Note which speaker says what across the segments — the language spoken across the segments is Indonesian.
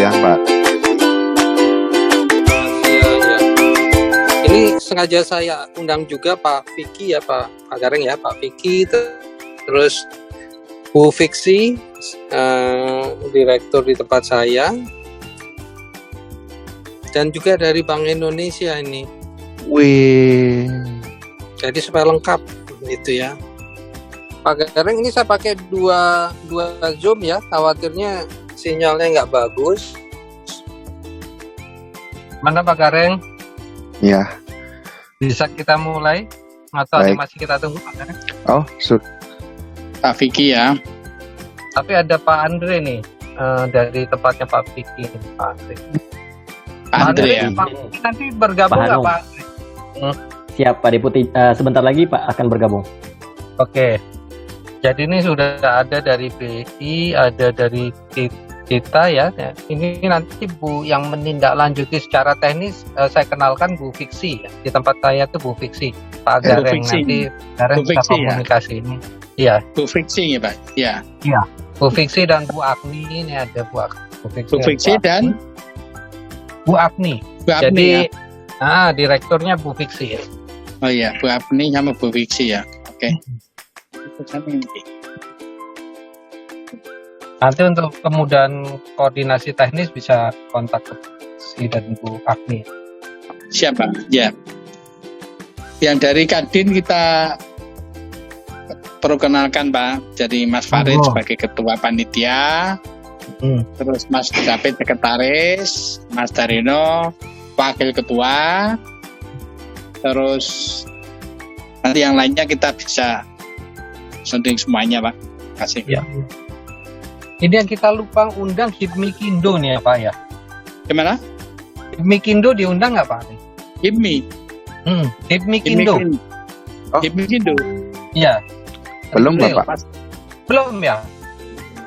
Speaker 1: siang Pak.
Speaker 2: Iya, iya. Ini sengaja saya undang juga Pak Vicky ya, Pak Gareng ya, Pak Vicky, terus Bu Fiksi, direktur di tempat saya, dan juga dari Bank Indonesia ini.
Speaker 1: Wih.
Speaker 2: Jadi supaya lengkap gitu ya. Pak Gareng, ini saya pakai dua zoom ya, khawatirnya sinyalnya nggak bagus. Mana Pak Gareng?
Speaker 1: Ya.
Speaker 2: Bisa kita mulai? Atau ada
Speaker 1: Baik.
Speaker 2: masih kita tunggu Pak Gareng?
Speaker 1: Oh,
Speaker 3: Pak Vicky ya.
Speaker 2: Tapi ada Pak Andre nih, dari tempatnya Pak Vicky. Pak Andre.
Speaker 3: Pak Andre ya.
Speaker 2: Pak Vicky nanti bergabung
Speaker 4: Pak
Speaker 2: nggak
Speaker 4: Hanung.
Speaker 2: Pak Andre?
Speaker 4: Siap Pak Deputi, sebentar lagi Pak akan bergabung.
Speaker 2: Oke. Jadi ini sudah ada dari BI, ada dari kita ya. Ini nanti Bu yang menindaklanjuti secara teknis, saya kenalkan Bu Fiksi ya. Di tempat saya tuh Bu Fiksi. Pak Gareng
Speaker 3: Fiksi.
Speaker 2: nanti Gareng
Speaker 3: Bu
Speaker 2: bisa
Speaker 3: Fiksi, ya.
Speaker 2: komunikasi ini. Iya,
Speaker 3: Bu Fiksi ya Pak. Ya.
Speaker 2: Bu Fiksi dan Bu Agni ini ada Bu
Speaker 3: Bu Fiksi dan
Speaker 2: Bu Agni.
Speaker 3: Bu Apni
Speaker 2: Jadi
Speaker 3: ya.
Speaker 2: direkturnya Bu Fiksi ya.
Speaker 3: Oh iya, Bu Apni sama Bu Fiksi ya. Oke.
Speaker 2: Nanti untuk kemudahan koordinasi teknis bisa kontak ke si dan Bu Agni.
Speaker 3: Siapa? Ya. Yang dari Kadin kita perkenalkan Pak. Jadi Mas Farid sebagai ketua panitia, terus Mas David sekretaris, Mas Darino wakil ketua, terus nanti yang lainnya kita bisa sonding semuanya Pak. Kasih.
Speaker 2: Ya. Ini yang kita lupa undang Hipmi Kindo nih ya Pak ya.
Speaker 3: Gimana?
Speaker 2: Hipmi Kindo diundang nggak Pak?
Speaker 3: Hipmi.
Speaker 2: Hipmi Kindo.
Speaker 1: Oh.
Speaker 3: Hipmi Kindo.
Speaker 2: Iya.
Speaker 1: belum
Speaker 2: Belum.
Speaker 1: Bapak.
Speaker 2: Belum ya.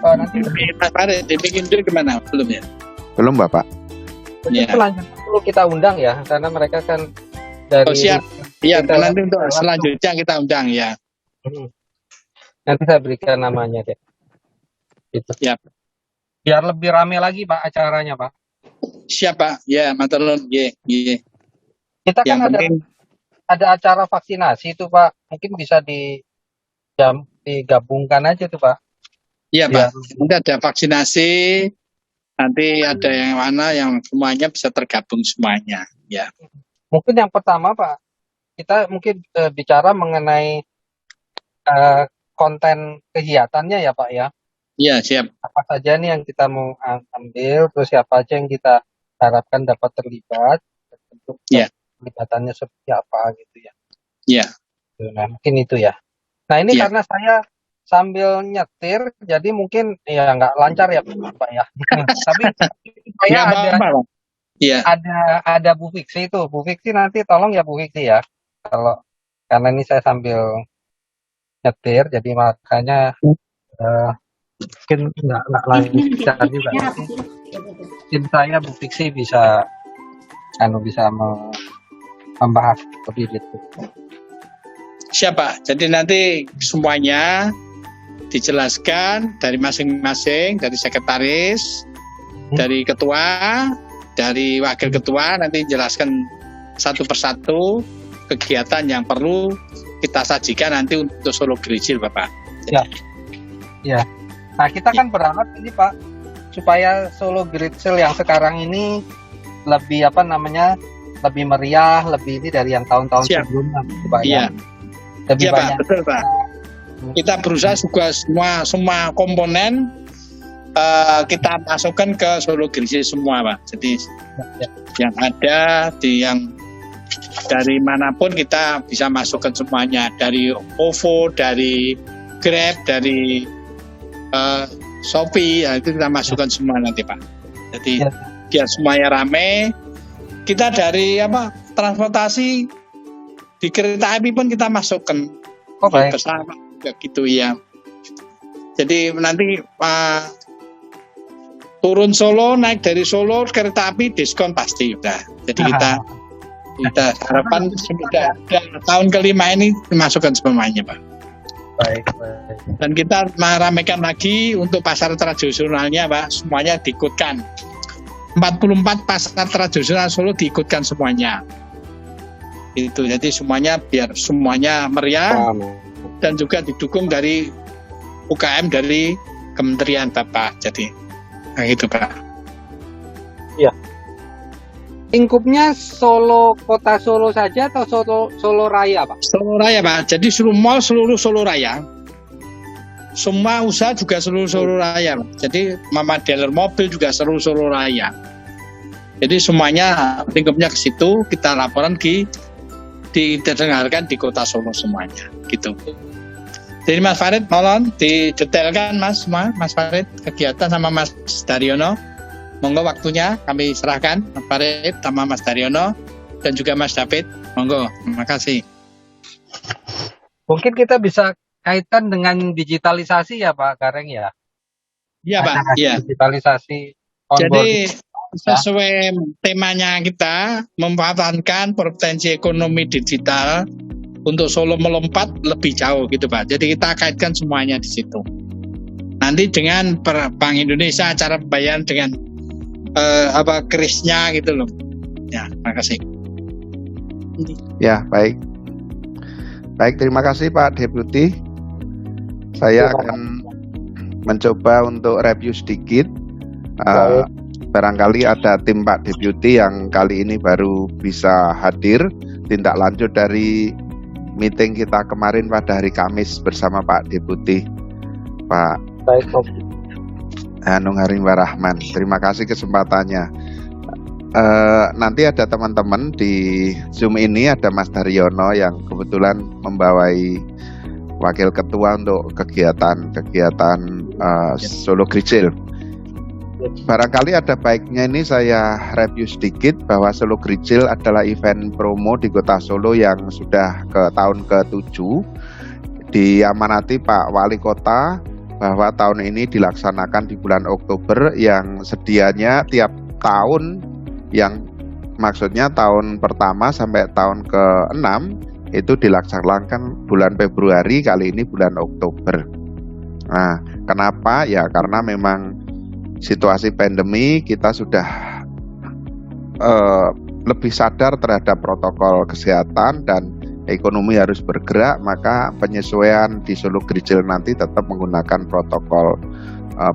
Speaker 2: Oh, nanti
Speaker 3: Mas Farid, Hipmi Kindo gimana? Belum ya?
Speaker 1: Belum Bapak.
Speaker 3: Ya.
Speaker 2: selanjutnya perlu kita undang ya, karena mereka kan dari.
Speaker 3: Oh, siap. Iya,
Speaker 2: kita-
Speaker 3: nanti untuk selanjutnya kita undang ya.
Speaker 2: Nanti saya berikan namanya deh. Itu.
Speaker 3: Siap.
Speaker 2: Biar lebih rame lagi Pak acaranya Pak.
Speaker 3: Siap Pak. Ya, matur nuwun. Nggih, nggih.
Speaker 2: Kita
Speaker 3: Yang
Speaker 2: kan
Speaker 3: penting
Speaker 2: ada acara vaksinasi itu Pak. Mungkin bisa digabungkan aja tuh Pak.
Speaker 3: iya
Speaker 2: Ya.
Speaker 3: Pak. Nanti ada vaksinasi, nanti ada yang mana yang semuanya bisa tergabung semuanya. Ya.
Speaker 2: Mungkin yang pertama Pak, kita mungkin bicara mengenai konten kegiatannya ya Pak ya.
Speaker 3: Iya, siap.
Speaker 2: Apa saja nih yang kita mau ambil, terus siapa aja yang kita harapkan dapat terlibat, bentuk
Speaker 3: Iya.
Speaker 2: terlibatannya seperti apa gitu ya.
Speaker 3: Iya.
Speaker 2: Nah mungkin itu ya. Nah ini
Speaker 3: Iya.
Speaker 2: karena saya sambil nyetir, jadi mungkin ya nggak lancar ya Pak ya. Tapi saya
Speaker 3: Nggak apa-apa, Pak. Iya.
Speaker 2: ada Bu Fiksi itu. Bu Fiksi nanti tolong ya Bu Fiksi ya. Karena ini saya sambil nyetir, jadi makanya mungkin nggak lancar juga. Tim saya Bu Fiksi bisa membahas lebih gitu.
Speaker 3: Siapa? Jadi nanti semuanya dijelaskan dari masing-masing, dari sekretaris, dari ketua, dari wakil ketua, nanti jelaskan satu persatu kegiatan yang perlu kita sajikan nanti untuk Solo Green Bapak.
Speaker 2: Ya. Nah kita kan berharap ini Pak, supaya Solo Great Sale yang sekarang ini lebih lebih meriah, lebih ini dari yang tahun-tahun
Speaker 3: Siap.
Speaker 2: sebelumnya. Supaya
Speaker 3: Iya.
Speaker 2: lebih
Speaker 3: Iya Pak,
Speaker 2: banyak.
Speaker 3: betul Pak. Kita berusaha juga semua komponen kita masukkan ke Solo Green semua Pak. Jadi
Speaker 2: Ya.
Speaker 3: yang ada yang dari manapun kita bisa masukkan semuanya, dari OVO, dari Grab, dari Shopee, ya, itu kita masukkan semua nanti Pak. Jadi
Speaker 2: Ya.
Speaker 3: biar semuanya rame. Kita dari transportasi di kereta api pun kita masukkan.
Speaker 2: Oh baik.
Speaker 3: Bersama juga gitu ya. Jadi nanti turun Solo, naik dari Solo kereta api diskon pasti udah. Jadi kita harapan sudah tahun kelima ini dimasukkan semuanya Pak.
Speaker 2: Baik.
Speaker 3: Dan kita meramekan lagi untuk pasar tradisionalnya Pak, semuanya diikutkan. 44 pasar tradisional Solo diikutkan semuanya. Itu jadi semuanya biar semuanya meriah dan juga didukung dari UKM dari Kementerian Bapak. Jadi nah gitu Pak.
Speaker 2: Lingkupnya Solo, kota Solo saja atau Solo Raya, Pak?
Speaker 3: Solo Raya Pak. Jadi seluruh mall seluruh Solo Raya. Semua usaha juga seluruh Solo Raya. Jadi mama dealer mobil juga seluruh Solo Raya. Jadi semuanya lingkupnya ke situ, kita laporan didengarkan di kota Solo semuanya, gitu. Jadi Mas Farid, mohon didetailkan Mas Farid kegiatan sama Mas Daryono. Monggo waktunya kami serahkan Mas Farid sama Mas Daryono dan juga Mas David. Monggo, terima kasih.
Speaker 2: Mungkin kita bisa kaitan dengan digitalisasi ya Pak Gareng ya.
Speaker 3: Iya Pak, iya.
Speaker 2: Digitalisasi
Speaker 3: Jadi
Speaker 2: onboarding.
Speaker 3: sesuai temanya kita memanfaatkan potensi ekonomi digital untuk Solo melompat lebih jauh gitu Pak. Jadi kita kaitkan semuanya di situ. Nanti dengan Bank Indonesia cara pembayaran dengan kerisnya gitu loh. Ya, makasih.
Speaker 1: Ya, baik. Baik, terima kasih Pak Deputi. Saya akan mencoba untuk review sedikit. Barangkali ada tim Pak Deputi yang kali ini baru bisa hadir. Tindak lanjut dari meeting kita kemarin pada hari Kamis bersama Pak Deputi, Pak Hanung Harimba Rahman. Terima kasih kesempatannya. Nanti ada teman-teman di Zoom ini, ada Mas Daryono yang kebetulan membawai wakil ketua untuk kegiatan Solo Gricil. Barangkali ada baiknya ini saya review sedikit bahwa Solo Gricil adalah event promo di Kota Solo yang sudah ke tahun ke-7. Diamanati Pak Wali Kota bahwa tahun ini dilaksanakan di bulan Oktober yang sedianya tiap tahun, yang maksudnya tahun pertama sampai tahun ke-6 itu dilaksanakan bulan Februari, kali ini bulan Oktober. Nah, kenapa? Ya karena memang situasi pandemi kita sudah lebih sadar terhadap protokol kesehatan dan ekonomi harus bergerak, maka penyesuaian di Solo Gricil nanti tetap menggunakan protokol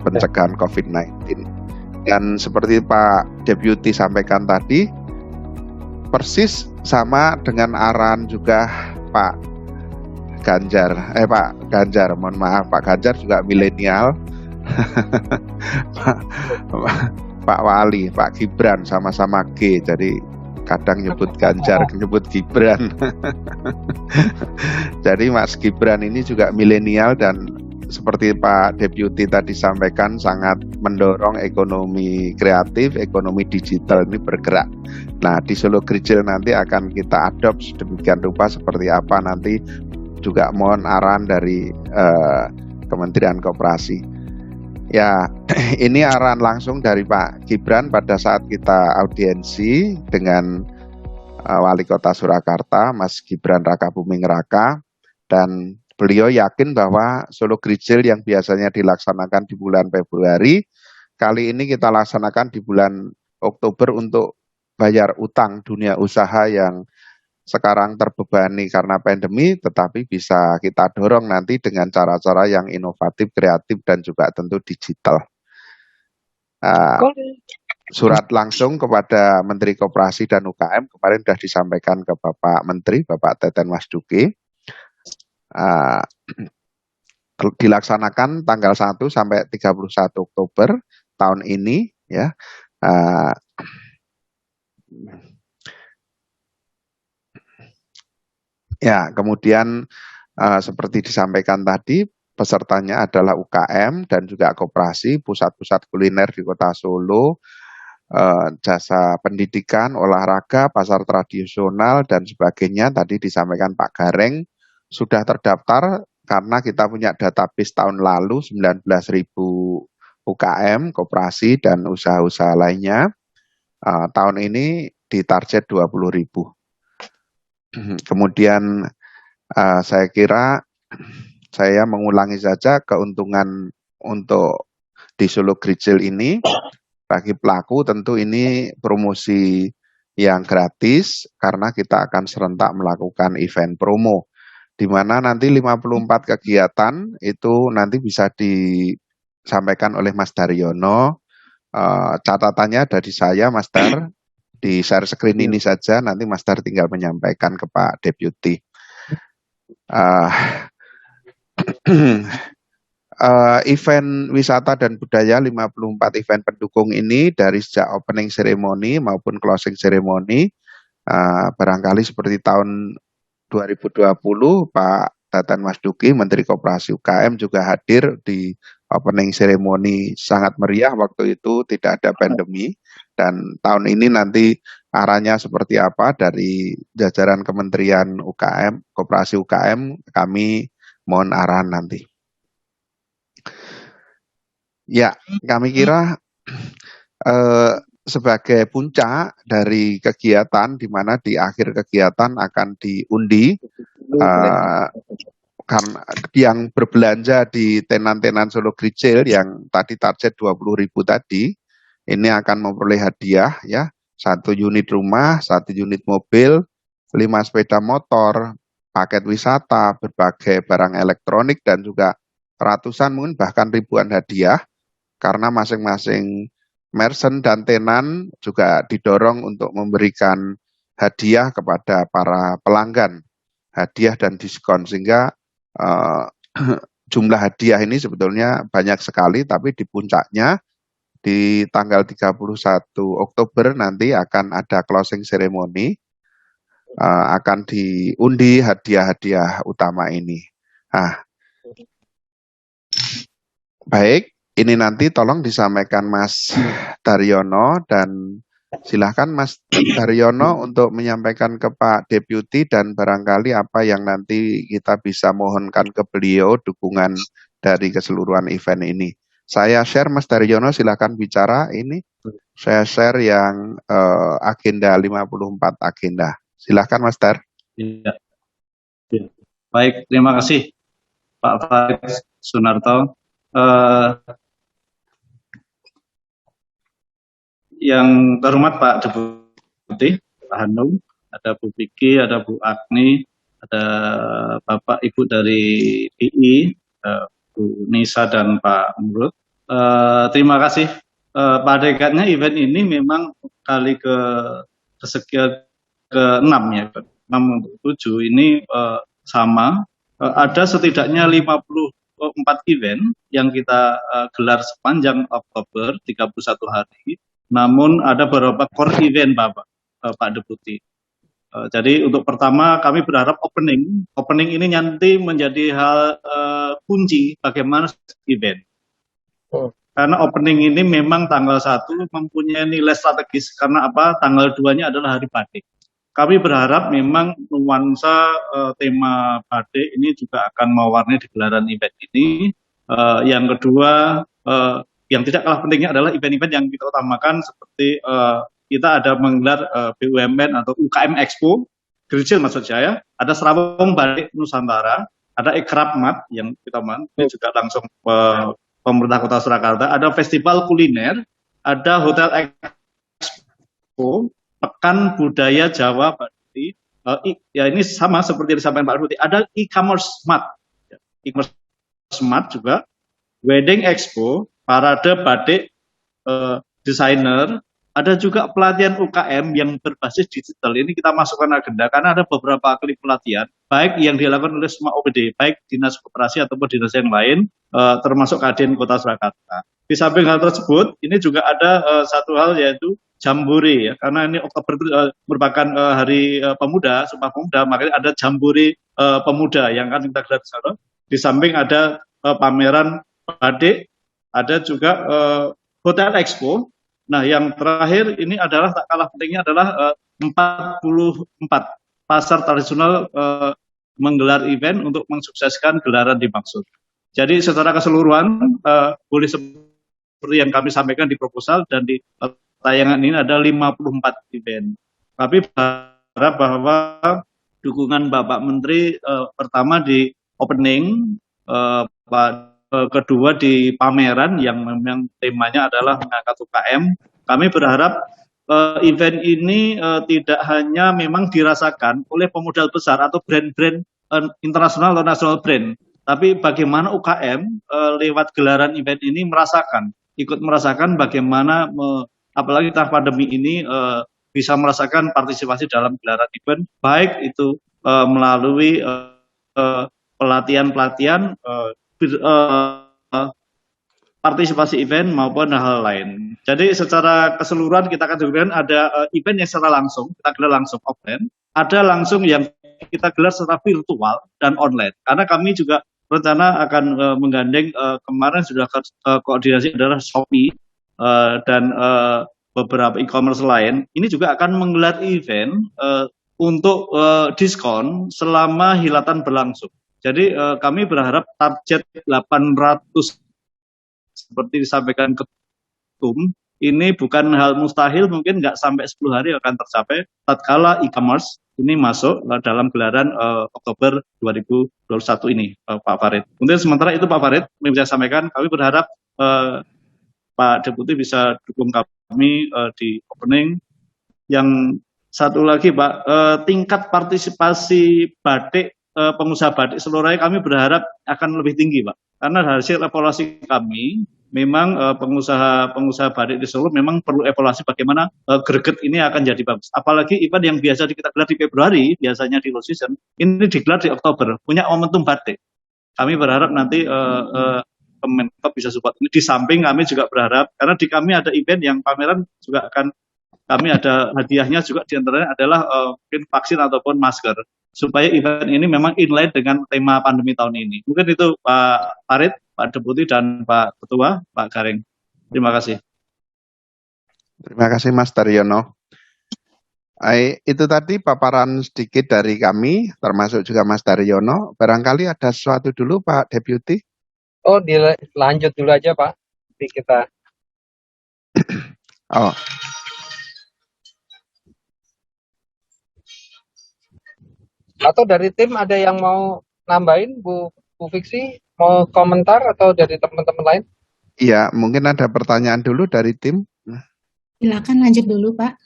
Speaker 1: pencegahan COVID-19. Dan seperti Pak Deputi sampaikan tadi, persis sama dengan arahan juga Pak Ganjar, mohon maaf, Pak Ganjar juga milenial. Pak Wali, Pak Gibran sama-sama G, jadi kadang nyebut Ganjar, nyebut Gibran. Jadi Mas Gibran ini juga milenial dan seperti Pak Deputi tadi sampaikan sangat mendorong ekonomi kreatif, ekonomi digital ini bergerak. Nah, di Solo Gricil nanti akan kita adopt sedemikian rupa seperti apa nanti juga mohon arahan dari Kementerian Koperasi. Ya, ini arahan langsung dari Pak Gibran pada saat kita audiensi dengan Wali Kota Surakarta, Mas Gibran Rakabuming Raka, dan beliau yakin bahwa Solo Gricil yang biasanya dilaksanakan di bulan Februari, kali ini kita laksanakan di bulan Oktober untuk bayar utang dunia usaha yang sekarang terbebani karena pandemi, tetapi bisa kita dorong nanti dengan cara-cara yang inovatif, kreatif, dan juga tentu digital. Surat langsung kepada Menteri Koperasi dan UKM kemarin sudah disampaikan ke Bapak Menteri, Bapak Teten Mas Duki. Dilaksanakan tanggal 1 sampai 31 Oktober tahun ini, ya. Ya, kemudian seperti disampaikan tadi, pesertanya adalah UKM dan juga koperasi, pusat-pusat kuliner di Kota Solo, jasa pendidikan, olahraga, pasar tradisional, dan sebagainya. Tadi disampaikan Pak Gareng, sudah terdaftar karena kita punya database tahun lalu 19.000 UKM, koperasi, dan usaha-usaha lainnya. Tahun ini ditarget 20.000. Kemudian saya kira saya mengulangi saja keuntungan untuk di Solo Gricil ini. Bagi pelaku tentu ini promosi yang gratis karena kita akan serentak melakukan event promo, di mana nanti 54 kegiatan itu nanti bisa disampaikan oleh Mas Daryono. Catatannya ada di saya, Mas Dar. Di share screen ini saja, nanti Mas Dar tinggal menyampaikan ke Pak Deputi. Event wisata dan budaya 54 event pendukung ini dari sejak opening ceremony maupun closing ceremony, barangkali seperti tahun 2020 Pak Teten Mas Duki Menteri Koperasi UKM juga hadir di opening ceremony, sangat meriah waktu itu, tidak ada pandemi. Dan tahun ini nanti arahnya seperti apa dari jajaran Kementerian UKM, Koperasi UKM, kami mohon arahan nanti. Ya, kami kira sebagai puncak dari kegiatan, di mana di akhir kegiatan akan diundi karena yang berbelanja di tenan-tenan Solo Gricil yang tadi target 20.000 tadi, ini akan memperoleh hadiah ya, 1 unit rumah, 1 unit mobil, 5 sepeda motor, paket wisata, berbagai barang elektronik, dan juga ratusan mungkin bahkan ribuan hadiah, karena masing-masing merchant dan tenan juga didorong untuk memberikan hadiah kepada para pelanggan, hadiah dan diskon, sehingga jumlah hadiah ini sebetulnya banyak sekali, tapi di puncaknya di tanggal 31 Oktober nanti akan ada closing ceremony, akan diundi hadiah-hadiah utama ini. Baik, ini nanti tolong disampaikan Mas Daryono, dan silahkan Mas Daryono untuk menyampaikan ke Pak Deputi dan barangkali apa yang nanti kita bisa mohonkan ke beliau dukungan dari keseluruhan event ini. Saya share Mas Daryono, silakan bicara. Ini saya share yang agenda 54 agenda. Silakan Mas Dar.
Speaker 5: Ya. Baik, terima kasih Pak Farid Sunarto. Yang terhormat Pak Deputi, Pak Hanung, ada Bu Vicky, ada Bu Agni, ada Bapak Ibu dari PI, Bu Nisa dan Pak Murut. Terima kasih. Pada dekatnya event ini memang kali kesekian ke-6 ya, 6 untuk 7 ini sama. Ada setidaknya 54 event yang kita gelar sepanjang Oktober, 31 hari. Namun ada beberapa core event Pak Deputi. Jadi untuk pertama kami berharap opening ini nanti menjadi hal kunci bagaimana event. Karena opening ini memang tanggal 1 mempunyai nilai strategis, karena apa? Tanggal 2-nya adalah hari batik. Kami berharap memang nuansa tema batik ini juga akan mewarnai di gelaran event ini. Yang kedua, yang tidak kalah pentingnya adalah event-event yang kita utamakan, seperti kita ada menggelar BUMN atau UKM Expo, Gricil maksud saya, ada Serawong Batik Nusantara, ada Ikrapmat yang kita ini juga langsung pemerintah Kota Surakarta, ada festival kuliner, ada hotel expo, pekan budaya Jawa Pak Deputi. Ya ini sama seperti yang disampaikan Pak Deputi, ada e-commerce smart, e-commerce smart juga, wedding expo, parade batik desainer, ada juga pelatihan UKM yang berbasis digital. Ini kita masukkan agenda karena ada beberapa kali pelatihan, baik yang dilakukan oleh semua OPD, baik dinas koperasi ataupun dinas yang lain, termasuk Kadin Kota Surakarta. Di samping hal tersebut, ini juga ada satu hal, yaitu jambore ya, karena ini Oktober itu merupakan hari pemuda, Sumpah Pemuda, makanya ada jambore pemuda yang akan kita gelar di sana. Di samping ada pameran batik, ada juga hotel expo. Nah, yang terakhir ini adalah tak kalah pentingnya adalah 44 pasar tradisional menggelar event untuk mensukseskan gelaran dimaksud. Jadi secara keseluruhan boleh seperti yang kami sampaikan di proposal dan di tayangan ini ada 54 event. Kami berharap bahwa dukungan Bapak Menteri pertama di opening, Pak kedua di pameran yang memang temanya adalah mengangkat UKM. Kami berharap event ini tidak hanya memang dirasakan oleh pemodal besar atau brand-brand internasional atau nasional brand, tapi bagaimana UKM lewat gelaran event ini ikut merasakan bagaimana apalagi tengah pandemi ini bisa merasakan partisipasi dalam gelaran event, baik itu melalui pelatihan-pelatihan, partisipasi event maupun hal lain. Jadi secara keseluruhan kita akan berikan ada event yang secara langsung, kita gelar langsung offline, ada langsung yang kita gelar secara virtual dan online. Karena kami juga rencana akan menggandeng kemarin sudah koordinasi adalah Shopee dan beberapa e-commerce lain. Ini juga akan menggelar event untuk diskon selama hilatan berlangsung. Jadi kami berharap target 800 seperti disampaikan Ketum, ini bukan hal mustahil, mungkin nggak sampai 10 hari akan tercapai tatkala e-commerce ini masuk dalam gelaran Oktober 2021 ini, Pak Farid. Mungkin sementara itu Pak Farid, yang bisa sampaikan, kami berharap Pak Deputi bisa dukung kami di opening. Yang satu lagi Pak, tingkat partisipasi batik, pengusaha batik seluruh raya kami berharap akan lebih tinggi Pak. Karena hasil evaluasi kami, memang pengusaha batik di Solo memang perlu evaluasi bagaimana greget ini akan jadi bagus. Apalagi event yang biasa kita gelar di Februari, biasanya di low season, ini digelar di Oktober, punya momentum batik. Kami berharap nanti Kemenkop bisa support ini. Di samping kami juga berharap, karena di kami ada event yang pameran juga akan, kami ada hadiahnya juga diantaranya adalah mungkin vaksin ataupun masker. Supaya event ini memang inline dengan tema pandemi tahun ini. Mungkin itu Pak Farid, Pak Deputi, dan Pak Ketua, Pak Gareng. Terima kasih.
Speaker 1: Terima kasih Mas Daryono. Itu tadi paparan sedikit dari kami, termasuk juga Mas Daryono. Barangkali ada sesuatu dulu Pak Deputi?
Speaker 2: Oh, dilanjut dulu aja Pak. Jadi kita.
Speaker 1: Oh.
Speaker 2: Atau dari tim ada yang mau nambahin, Bu Fiksi, mau komentar atau dari teman-teman lain?
Speaker 1: Iya, mungkin ada pertanyaan dulu dari tim.
Speaker 6: Silakan lanjut dulu, Pak.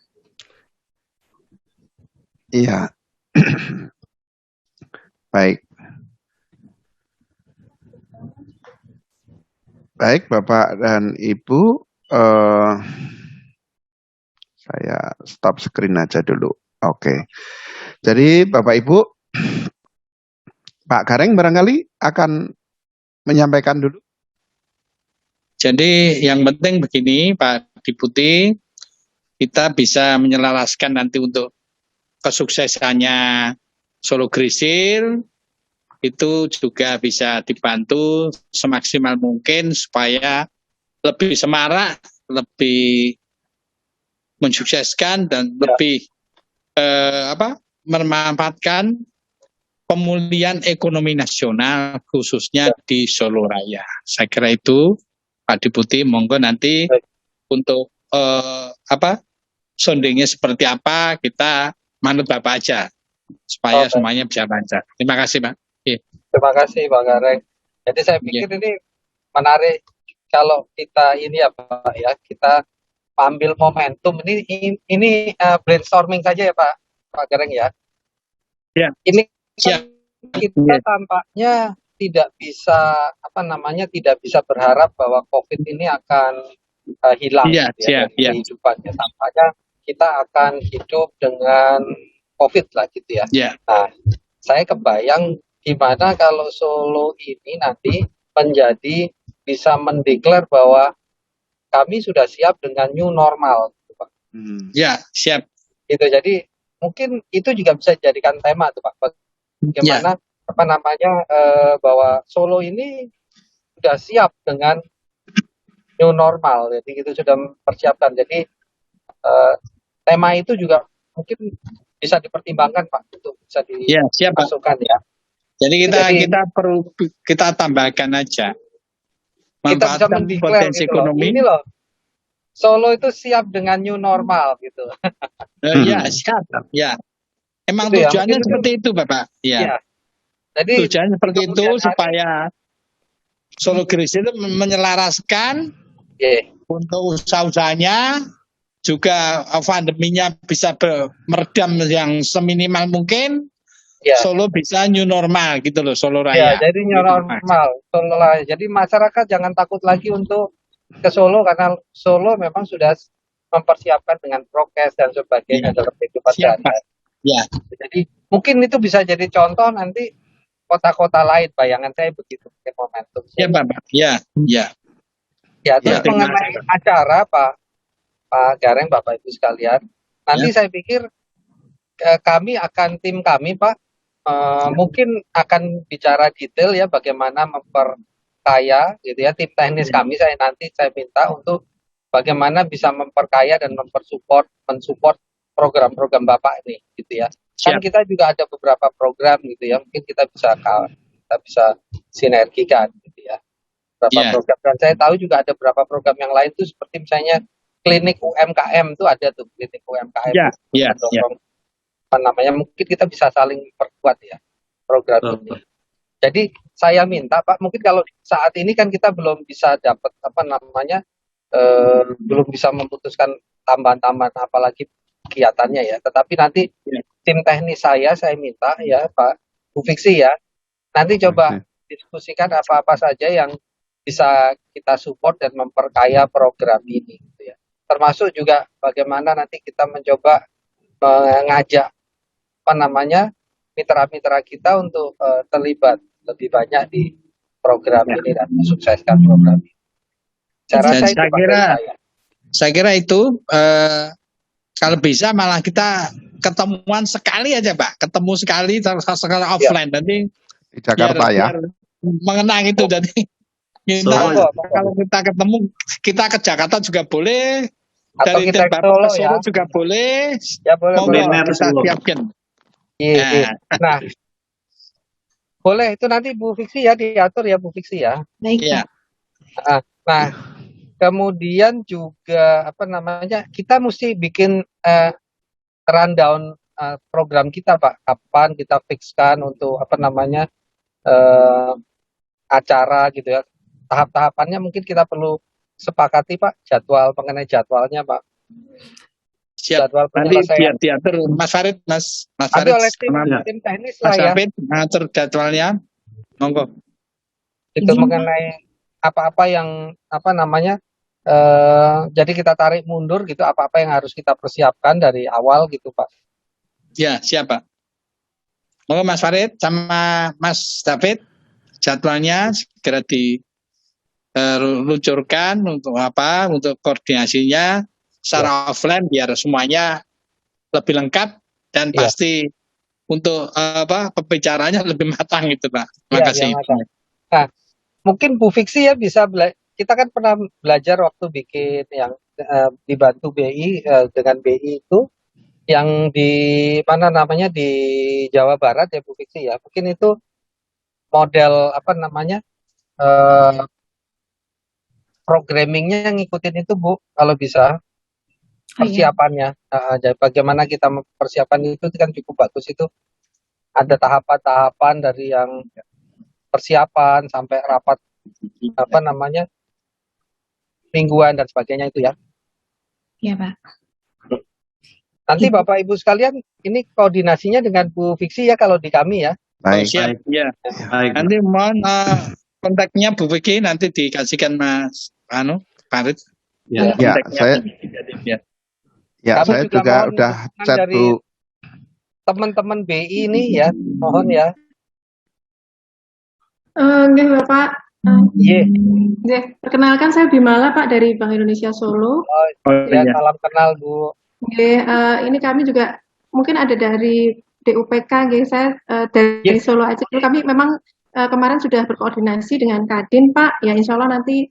Speaker 1: Iya. Baik. Baik, Bapak dan Ibu, saya stop screen aja dulu. Oke. Jadi Bapak Ibu, Pak Gareng barangkali akan menyampaikan dulu.
Speaker 3: Jadi yang penting begini Pak Deputi, kita bisa menyelaraskan nanti untuk kesuksesannya Solo Grisil, itu juga bisa dibantu semaksimal mungkin supaya lebih semarak, lebih mensukseskan dan lebih memanfaatkan pemulihan ekonomi nasional khususnya di Solo Raya. Saya kira itu Pak Deputi, monggo nanti untuk soundingnya seperti apa kita manut Bapak aja supaya semuanya bisa lancar. Terima kasih Pak.
Speaker 2: Terima kasih Pak Gareng. Jadi saya pikir ini menarik kalau kita ini ya Pak ya, kita ambil momentum ini brainstorming saja ya Pak Gareng ya.
Speaker 3: Ya.
Speaker 2: Ini kita tampaknya tidak bisa tidak bisa berharap bahwa COVID ini akan hilang dari kehidupannya. Tampaknya kita akan hidup dengan COVID lah gitu ya. Nah, saya kebayang gimana kalau Solo ini nanti menjadi bisa mendeklar bahwa kami sudah siap dengan new normal, gitu, Pak.
Speaker 3: Ya, siap.
Speaker 2: Gitu. Jadi mungkin itu juga bisa dijadikan tema tuh Pak. Bagaimana bahwa Solo ini sudah siap dengan new normal. Jadi itu sudah mempersiapkan. Jadi tema itu juga mungkin bisa dipertimbangkan Pak untuk bisa dimasukkan ya.
Speaker 3: Jadi kita perlu kita tambahkan aja.
Speaker 2: Kita bisa mendeklar gitu ekonomi. Ini loh, Solo itu siap dengan new normal gitu.
Speaker 3: Ya siap. Ya. Emang itu tujuannya seperti itu Bapak. Ya. Jadi tujuannya seperti itu supaya Solo Gresik itu menyelaraskan
Speaker 2: Iya.
Speaker 3: untuk usaha-usahanya, juga pandeminya bisa meredam yang seminimal mungkin.
Speaker 2: Iya.
Speaker 3: Solo bisa new normal gitu loh, Solo
Speaker 2: Ya,
Speaker 3: Raya.
Speaker 2: jadi new normal. Solo lah. Jadi masyarakat jangan takut lagi untuk ke Solo karena Solo memang sudah mempersiapkan dengan prokes dan sebagainya dalam kehidupan sehari-hari.
Speaker 3: Ya.
Speaker 2: Jadi mungkin itu bisa jadi contoh nanti kota-kota lain. Bayangan saya begitu momentum.
Speaker 3: Ya, Bapak. Ya.
Speaker 2: Ya, terus
Speaker 3: Ya,
Speaker 2: mengenai acara Pak Gareng, Bapak Ibu sekalian, nanti saya pikir tim kami Pak mungkin akan bicara detail ya bagaimana memperkaya gitu ya tim teknis kami. Saya minta untuk bagaimana bisa memperkaya dan mensupport program-program Bapak ini gitu ya. Kan kita juga ada beberapa program gitu ya, mungkin kita bisa sinergikan gitu ya. Beberapa program, dan saya tahu juga ada beberapa program yang lain tuh seperti misalnya klinik UMKM tuh ada tuh klinik UMKM. Mungkin kita bisa saling perkuat ya program ini. Jadi saya minta Pak, mungkin kalau saat ini kan kita belum bisa dapat belum bisa memutuskan tambahan-tambahan apalagi kegiatannya ya. Tetapi nanti tim teknis saya minta ya Pak Bu Fiksi ya, nanti coba diskusikan apa-apa saja yang bisa kita support dan memperkaya program ini gitu ya. Termasuk juga bagaimana nanti kita mencoba mengajak mitra-mitra kita untuk terlibat lebih banyak di program ini dan mensukseskan program ini.
Speaker 3: Saya kira itu kalau bisa malah kita ketemuan sekali aja Pak, ketemu sekali secara offline nanti
Speaker 1: di Jakarta ya.
Speaker 3: Mengenang itu jadi kalau kita ketemu kita ke Jakarta juga boleh.
Speaker 2: Atau
Speaker 3: dari
Speaker 2: kita
Speaker 3: Solo juga boleh.
Speaker 2: Ya boleh.
Speaker 3: Kita siapkan.
Speaker 2: Iya. Nah, boleh itu nanti Bu Fiksi ya diatur ya Bu Fiksi ya.
Speaker 6: Baik.
Speaker 3: Ya.
Speaker 2: Nah, kemudian juga kita mesti bikin rundown program kita Pak. Kapan kita fikskan untuk acara gitu ya. Tahap-tahapannya mungkin kita perlu sepakati Pak, mengenai jadwalnya Pak.
Speaker 3: Siap.
Speaker 2: Jadwal
Speaker 3: nanti biar diatur Mas Farid
Speaker 2: oleh tim teknis lah ya.
Speaker 3: Mas Farid mengatur jadwalnya. Monggo.
Speaker 2: Itu mengenai apa-apa yang jadi kita tarik mundur gitu, apa-apa yang harus kita persiapkan dari awal gitu Pak.
Speaker 3: Ya, siap Pak. Monggo Mas Farid sama Mas David jadwalnya segera diluncurkan untuk koordinasinya secara offline biar semuanya lebih lengkap dan pasti untuk pembicaranya lebih matang gitu Pak. Terima kasih.
Speaker 2: Nah, mungkin Bu Fiksi ya bisa kita kan pernah belajar waktu bikin yang dibantu BI dengan BI itu yang di di Jawa Barat ya Bu Fiksi ya. Mungkin itu model programmingnya ngikutin itu Bu kalau bisa. Persiapannya, bagaimana kita mempersiapkan itu kan cukup bagus itu. Ada tahapan-tahapan dari yang persiapan sampai rapat mingguan dan sebagainya itu ya.
Speaker 6: Iya Pak.
Speaker 2: Nanti Bapak Ibu sekalian ini koordinasinya dengan Bu Fiksi ya kalau di kami ya.
Speaker 3: Baik. Siap. Ya. Baik. Nanti mohon kontaknya Bu Fiksi nanti dikasihkan Mas Farid.
Speaker 1: Ya, saya juga udah chat Bu.
Speaker 2: Teman-teman BI ini ya, mohon ya.
Speaker 7: Nggih Bapak.
Speaker 2: Nggih.
Speaker 7: Perkenalkan saya Bimala Pak dari Bank Indonesia Solo.
Speaker 2: Salam kenal Bu.
Speaker 7: Nggih, ini kami juga mungkin ada dari DUPK nggih, saya dari Solo aja. Kami memang kemarin sudah berkoordinasi dengan Kadin Pak. Ya insya Allah nanti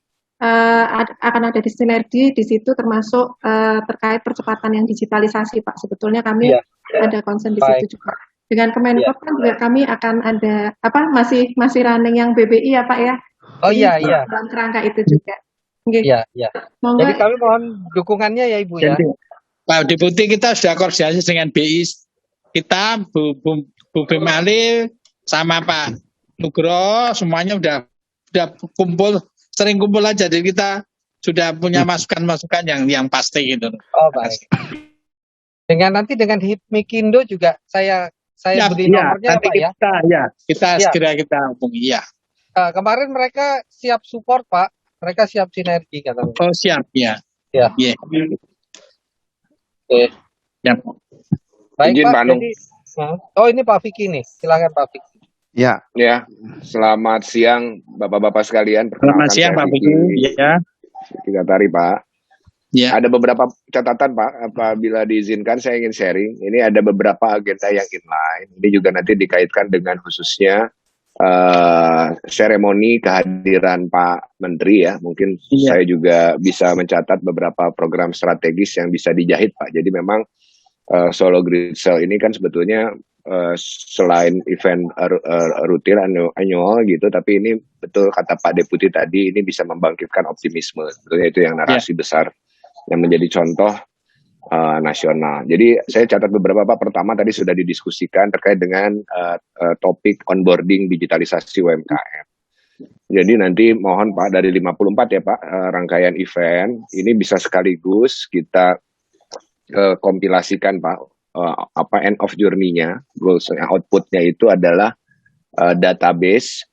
Speaker 7: akan ada sinergi di situ termasuk terkait percepatan yang digitalisasi Pak. Sebetulnya kami ada concern di situ juga. Dengan Kemenko kan juga kami akan ada masih running yang BBI ya Pak ya.
Speaker 2: Oh iya.
Speaker 7: Dalam kerangka itu juga.
Speaker 2: Iya. Jadi kami mohon dukungannya ya Ibu ya.
Speaker 3: Pak Deputi kita sudah koordinasi dengan BI kita, Bu Bimali sama Pak Nugro semuanya udah sudah sering kumpul aja, jadi kita sudah punya masukan-masukan yang pasti gitu.
Speaker 2: Oh baik. Nanti dengan Hipmikindo juga saya beri nomornya
Speaker 3: nanti
Speaker 2: Pak ya.
Speaker 3: Kita
Speaker 2: Siap.
Speaker 3: segera kita hubungi ya.
Speaker 2: Kemarin mereka siap support Pak, mereka siap sinergi katanya.
Speaker 3: Oh siap ya.
Speaker 2: Ya.
Speaker 3: Iya.
Speaker 2: Oke.
Speaker 3: Ya.
Speaker 2: Baik
Speaker 8: Izin,
Speaker 2: Pak.
Speaker 8: Pak Anung.
Speaker 2: Jadi, ini Pak Vicky nih, silakan Pak Vicky.
Speaker 1: Ya,
Speaker 8: Ya, selamat siang Bapak-bapak sekalian.
Speaker 3: Selamat siang Pak Vicky. Ya.
Speaker 8: Tigatari Pak.
Speaker 3: Ya.
Speaker 8: Ada beberapa catatan Pak, apabila diizinkan saya ingin sharing. Ini ada beberapa agenda yang inline. Ini juga nanti dikaitkan dengan khususnya seremoni kehadiran Pak Menteri ya. Mungkin saya juga bisa mencatat beberapa program strategis yang bisa dijahit Pak. Jadi memang Solo Grid Cell ini kan sebetulnya selain event rutin annual gitu, tapi ini betul kata Pak Deputi tadi, ini bisa membangkitkan optimisme. Sebetulnya itu yang narasi besar yang menjadi contoh nasional. Jadi saya catat beberapa Pak. Pertama tadi sudah didiskusikan terkait dengan topik onboarding digitalisasi UMKM. Jadi nanti mohon Pak dari 54 ya Pak, rangkaian event ini bisa sekaligus kita kompilasikan Pak, end of journey-nya, goals output-nya itu adalah database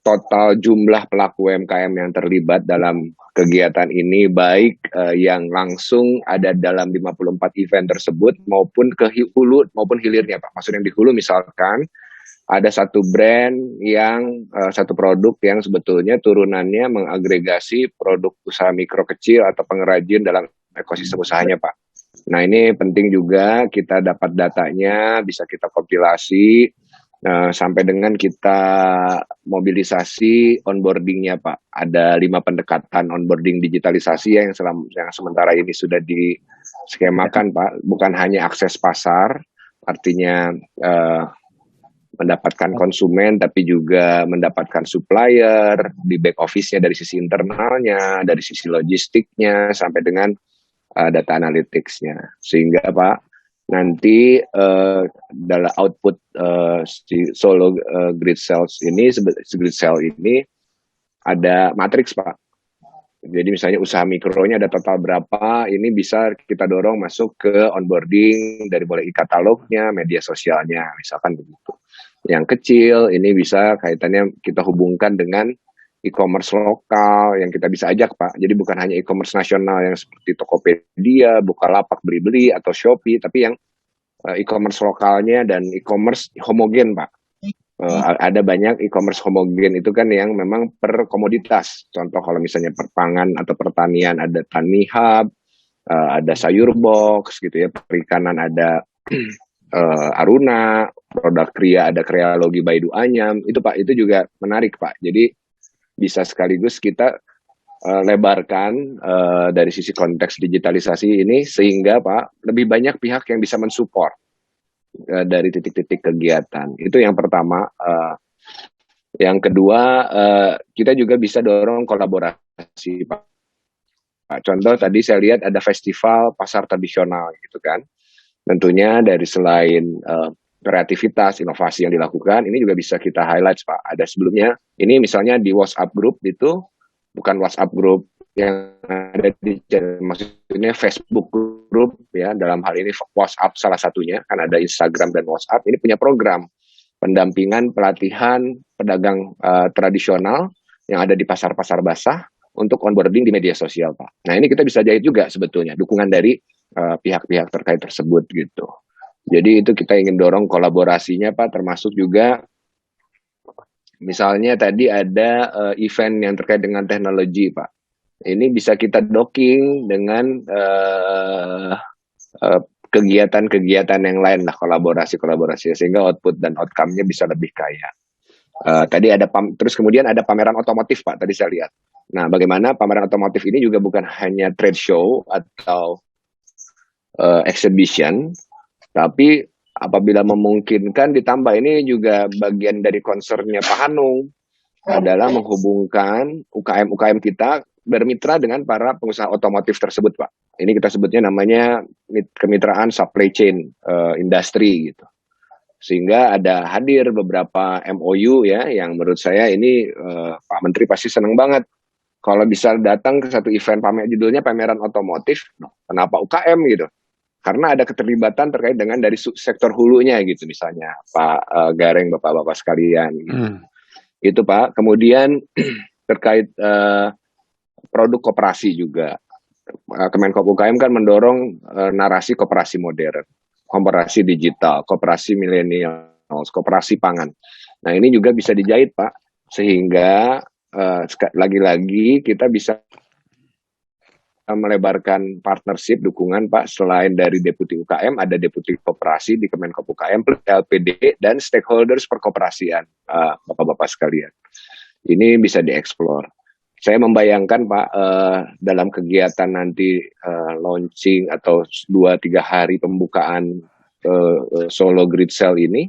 Speaker 8: total jumlah pelaku UMKM yang terlibat dalam kegiatan ini, baik yang langsung ada dalam 54 event tersebut maupun ke hulu maupun hilirnya Pak. Maksudnya di hulu misalkan ada satu brand yang satu produk yang sebetulnya turunannya mengagregasi produk usaha mikro kecil atau pengrajin dalam ekosistem usahanya Pak. Nah ini penting juga kita dapat datanya, bisa kita kompilasi sampai dengan kita mobilisasi onboardingnya Pak. Ada 5 pendekatan onboarding digitalisasi yang sementara ini sudah diskemakan Pak. Bukan hanya akses pasar, artinya mendapatkan konsumen, tapi juga mendapatkan supplier di back office-nya dari sisi internalnya, dari sisi logistiknya, sampai dengan data analytics-nya. Sehingga Pak, nanti dalam output Solo Grid Cells ini, Grid Cell ini ada matriks Pak. Jadi misalnya usaha mikronya ada total berapa, ini bisa kita dorong masuk ke onboarding dari mulai e-katalognya, media sosialnya, misalkan begitu. Yang kecil ini bisa kaitannya kita hubungkan dengan e-commerce lokal yang kita bisa ajak Pak. Jadi bukan hanya e-commerce nasional yang seperti Tokopedia, Bukalapak, Blibli atau Shopee, tapi yang e-commerce lokalnya dan e-commerce homogen Pak. Ada banyak e-commerce homogen itu kan yang memang per komoditas. Contoh kalau misalnya perpangan atau pertanian ada Tani Hub, ada sayur box gitu ya, perikanan ada Aruna, produk kria ada Krealogi Baidu Anyam. Itu Pak, itu juga menarik Pak. Jadi bisa sekaligus kita lebarkan dari sisi konteks digitalisasi ini sehingga Pak lebih banyak pihak yang bisa mensupport dari titik-titik kegiatan. Itu yang pertama. Yang kedua, kita juga bisa dorong kolaborasi Pak. Contoh tadi saya lihat ada festival pasar tradisional gitu kan. Tentunya dari selain kreativitas, inovasi yang dilakukan, ini juga bisa kita highlight Pak. Ada sebelumnya, ini misalnya di WhatsApp group itu, bukan WhatsApp group yang ada di maksudnya Facebook group ya, dalam hal ini WhatsApp salah satunya, kan ada Instagram dan WhatsApp, ini punya program pendampingan pelatihan pedagang tradisional yang ada di pasar-pasar basah untuk onboarding di media sosial Pak. Nah ini kita bisa jahit juga sebetulnya, dukungan dari pihak-pihak terkait tersebut gitu. Jadi itu kita ingin dorong kolaborasinya Pak, termasuk juga misalnya tadi ada event yang terkait dengan teknologi Pak. Ini bisa kita docking dengan kegiatan-kegiatan yang lain lah, kolaborasi sehingga output dan outcome-nya bisa lebih kaya. Tadi ada terus kemudian ada pameran otomotif Pak, tadi saya lihat. Nah, bagaimana pameran otomotif ini juga bukan hanya trade show atau exhibition, tapi apabila memungkinkan ditambah, ini juga bagian dari concern-nya Pak Hanung adalah menghubungkan UKM-UKM kita bermitra dengan para pengusaha otomotif tersebut Pak. Ini kita sebutnya namanya kemitraan supply chain industry gitu. Sehingga ada hadir beberapa MOU ya yang menurut saya ini Pak Menteri pasti senang banget kalau bisa datang ke satu event judulnya pameran otomotif, kenapa UKM gitu? Karena ada keterlibatan terkait dengan dari sektor hulunya gitu, misalnya Pak Gareng, bapak-bapak sekalian. Gitu. Itu Pak. Kemudian terkait produk koperasi juga, Kemenkop UKM kan mendorong narasi koperasi modern, koperasi digital, koperasi milenial, koperasi pangan. Nah ini juga bisa dijahit Pak, sehingga lagi-lagi kita bisa melebarkan partnership dukungan Pak, selain dari Deputi UKM ada Deputi Koperasi di Kemenkop UKM, LPD dan stakeholders perkoperasian, Bapak-bapak sekalian. Ini bisa dieksplor. Saya membayangkan Pak, dalam kegiatan nanti launching atau 2-3 hari pembukaan Solo Grid Cell ini,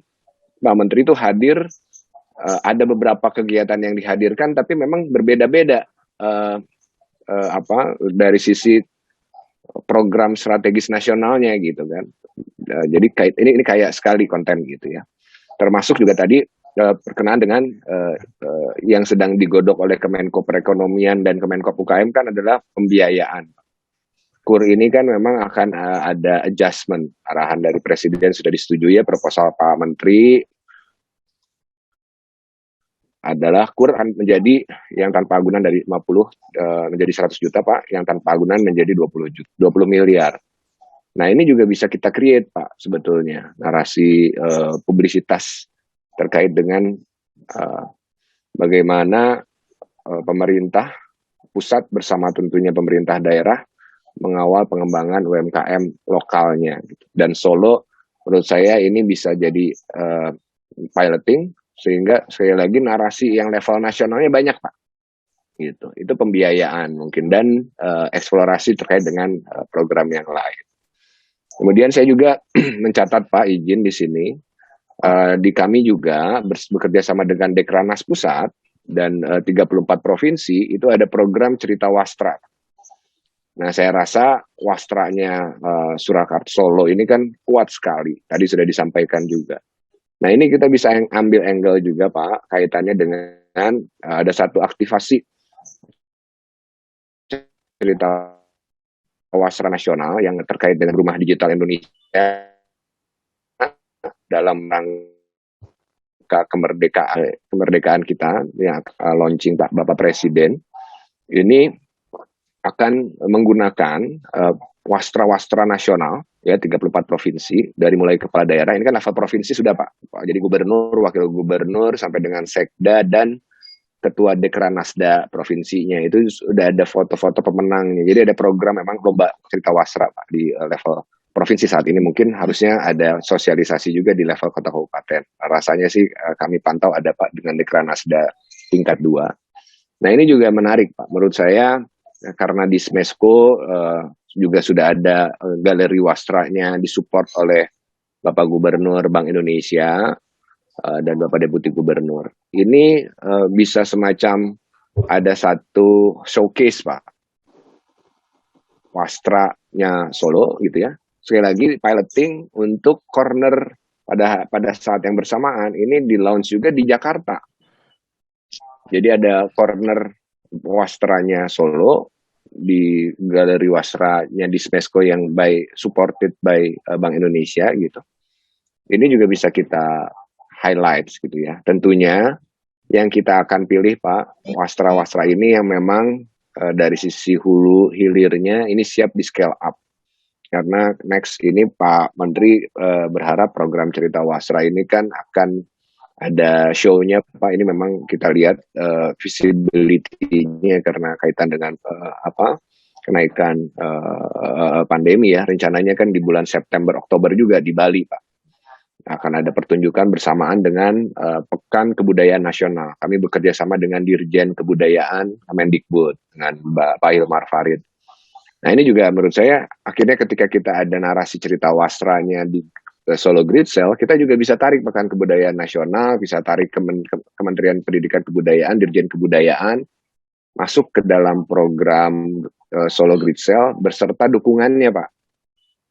Speaker 8: Pak Menteri itu hadir, ada beberapa kegiatan yang dihadirkan tapi memang berbeda-beda dari sisi program strategis nasionalnya gitu kan. Jadi ini kayak sekali konten gitu ya. Termasuk juga tadi berkenaan dengan yang sedang digodok oleh Kemenko Perekonomian dan Kemenkop UKM kan adalah pembiayaan. KUR ini kan memang akan ada adjustment, arahan dari Presiden sudah disetujui ya, proposal Pak Menteri adalah KUR akan menjadi yang tanpa agunan dari 50 menjadi 100 juta Pak, yang tanpa agunan menjadi 20 miliar. Nah ini juga bisa kita create Pak sebetulnya, narasi publisitas terkait dengan bagaimana pemerintah pusat bersama tentunya pemerintah daerah mengawal pengembangan UMKM lokalnya. Dan Solo menurut saya ini bisa jadi piloting, sehingga sekali lagi narasi yang level nasionalnya banyak Pak. Gitu. Itu pembiayaan mungkin dan eksplorasi terkait dengan program yang lain. Kemudian saya juga mencatat Pak, izin di sini, di kami juga bekerja sama dengan Dekrannas Pusat dan 34 provinsi itu ada program Cerita Wastra. Nah saya rasa wastranya Surakarta Solo ini kan kuat sekali, tadi sudah disampaikan juga. Nah ini kita bisa ambil angle juga Pak, kaitannya dengan ada satu aktivasi cerita wasra nasional yang terkait dengan Rumah Digital Indonesia dalam rangka kemerdekaan kita yang launching Pak Bapak Presiden. Ini akan menggunakan wastra-wastra nasional ya 34 provinsi dari mulai kepala daerah, ini kan level provinsi sudah Pak, jadi gubernur, wakil gubernur sampai dengan sekda dan ketua Dekranasda provinsinya itu sudah ada foto-foto pemenangnya. Jadi ada program memang lomba cerita wasra Pak di level provinsi saat ini, mungkin harusnya ada sosialisasi juga di level kota kabupaten. Rasanya sih kami pantau ada Pak dengan Dekranasda tingkat 2. Nah ini juga menarik Pak menurut saya, karena di Smesco juga sudah ada galeri wastranya disupport oleh Bapak Gubernur Bank Indonesia dan Bapak Deputi Gubernur. Ini bisa semacam ada satu showcase Pak, wastranya Solo gitu ya. Sekali lagi piloting untuk corner pada saat yang bersamaan ini di launch juga di Jakarta. Jadi ada corner wastranya Solo di galeri wastranya di Smesco yang supported by Bank Indonesia gitu. Ini juga bisa kita highlights gitu ya. Tentunya yang kita akan pilih Pak, wastra-wastra ini yang memang dari sisi hulu hilirnya ini siap di scale up. Karena next ini Pak Menteri berharap program Cerita Wasra ini kan akan ada show-nya Pak. Ini memang kita lihat visibility-nya karena kaitan dengan kenaikan pandemi ya. Rencananya kan di bulan September Oktober juga di Bali Pak. Akan ada pertunjukan bersamaan dengan Pekan Kebudayaan Nasional. Kami bekerja sama dengan Dirjen Kebudayaan Kemendikbud dengan Pak Hilmar Farid. Nah ini juga menurut saya akhirnya ketika kita ada narasi cerita wastranya di Solo Grid Cell, kita juga bisa tarik Pekan Kebudayaan Nasional, bisa tarik Kementerian Pendidikan Kebudayaan, Dirjen Kebudayaan, masuk ke dalam program Solo Grid Cell beserta dukungannya Pak,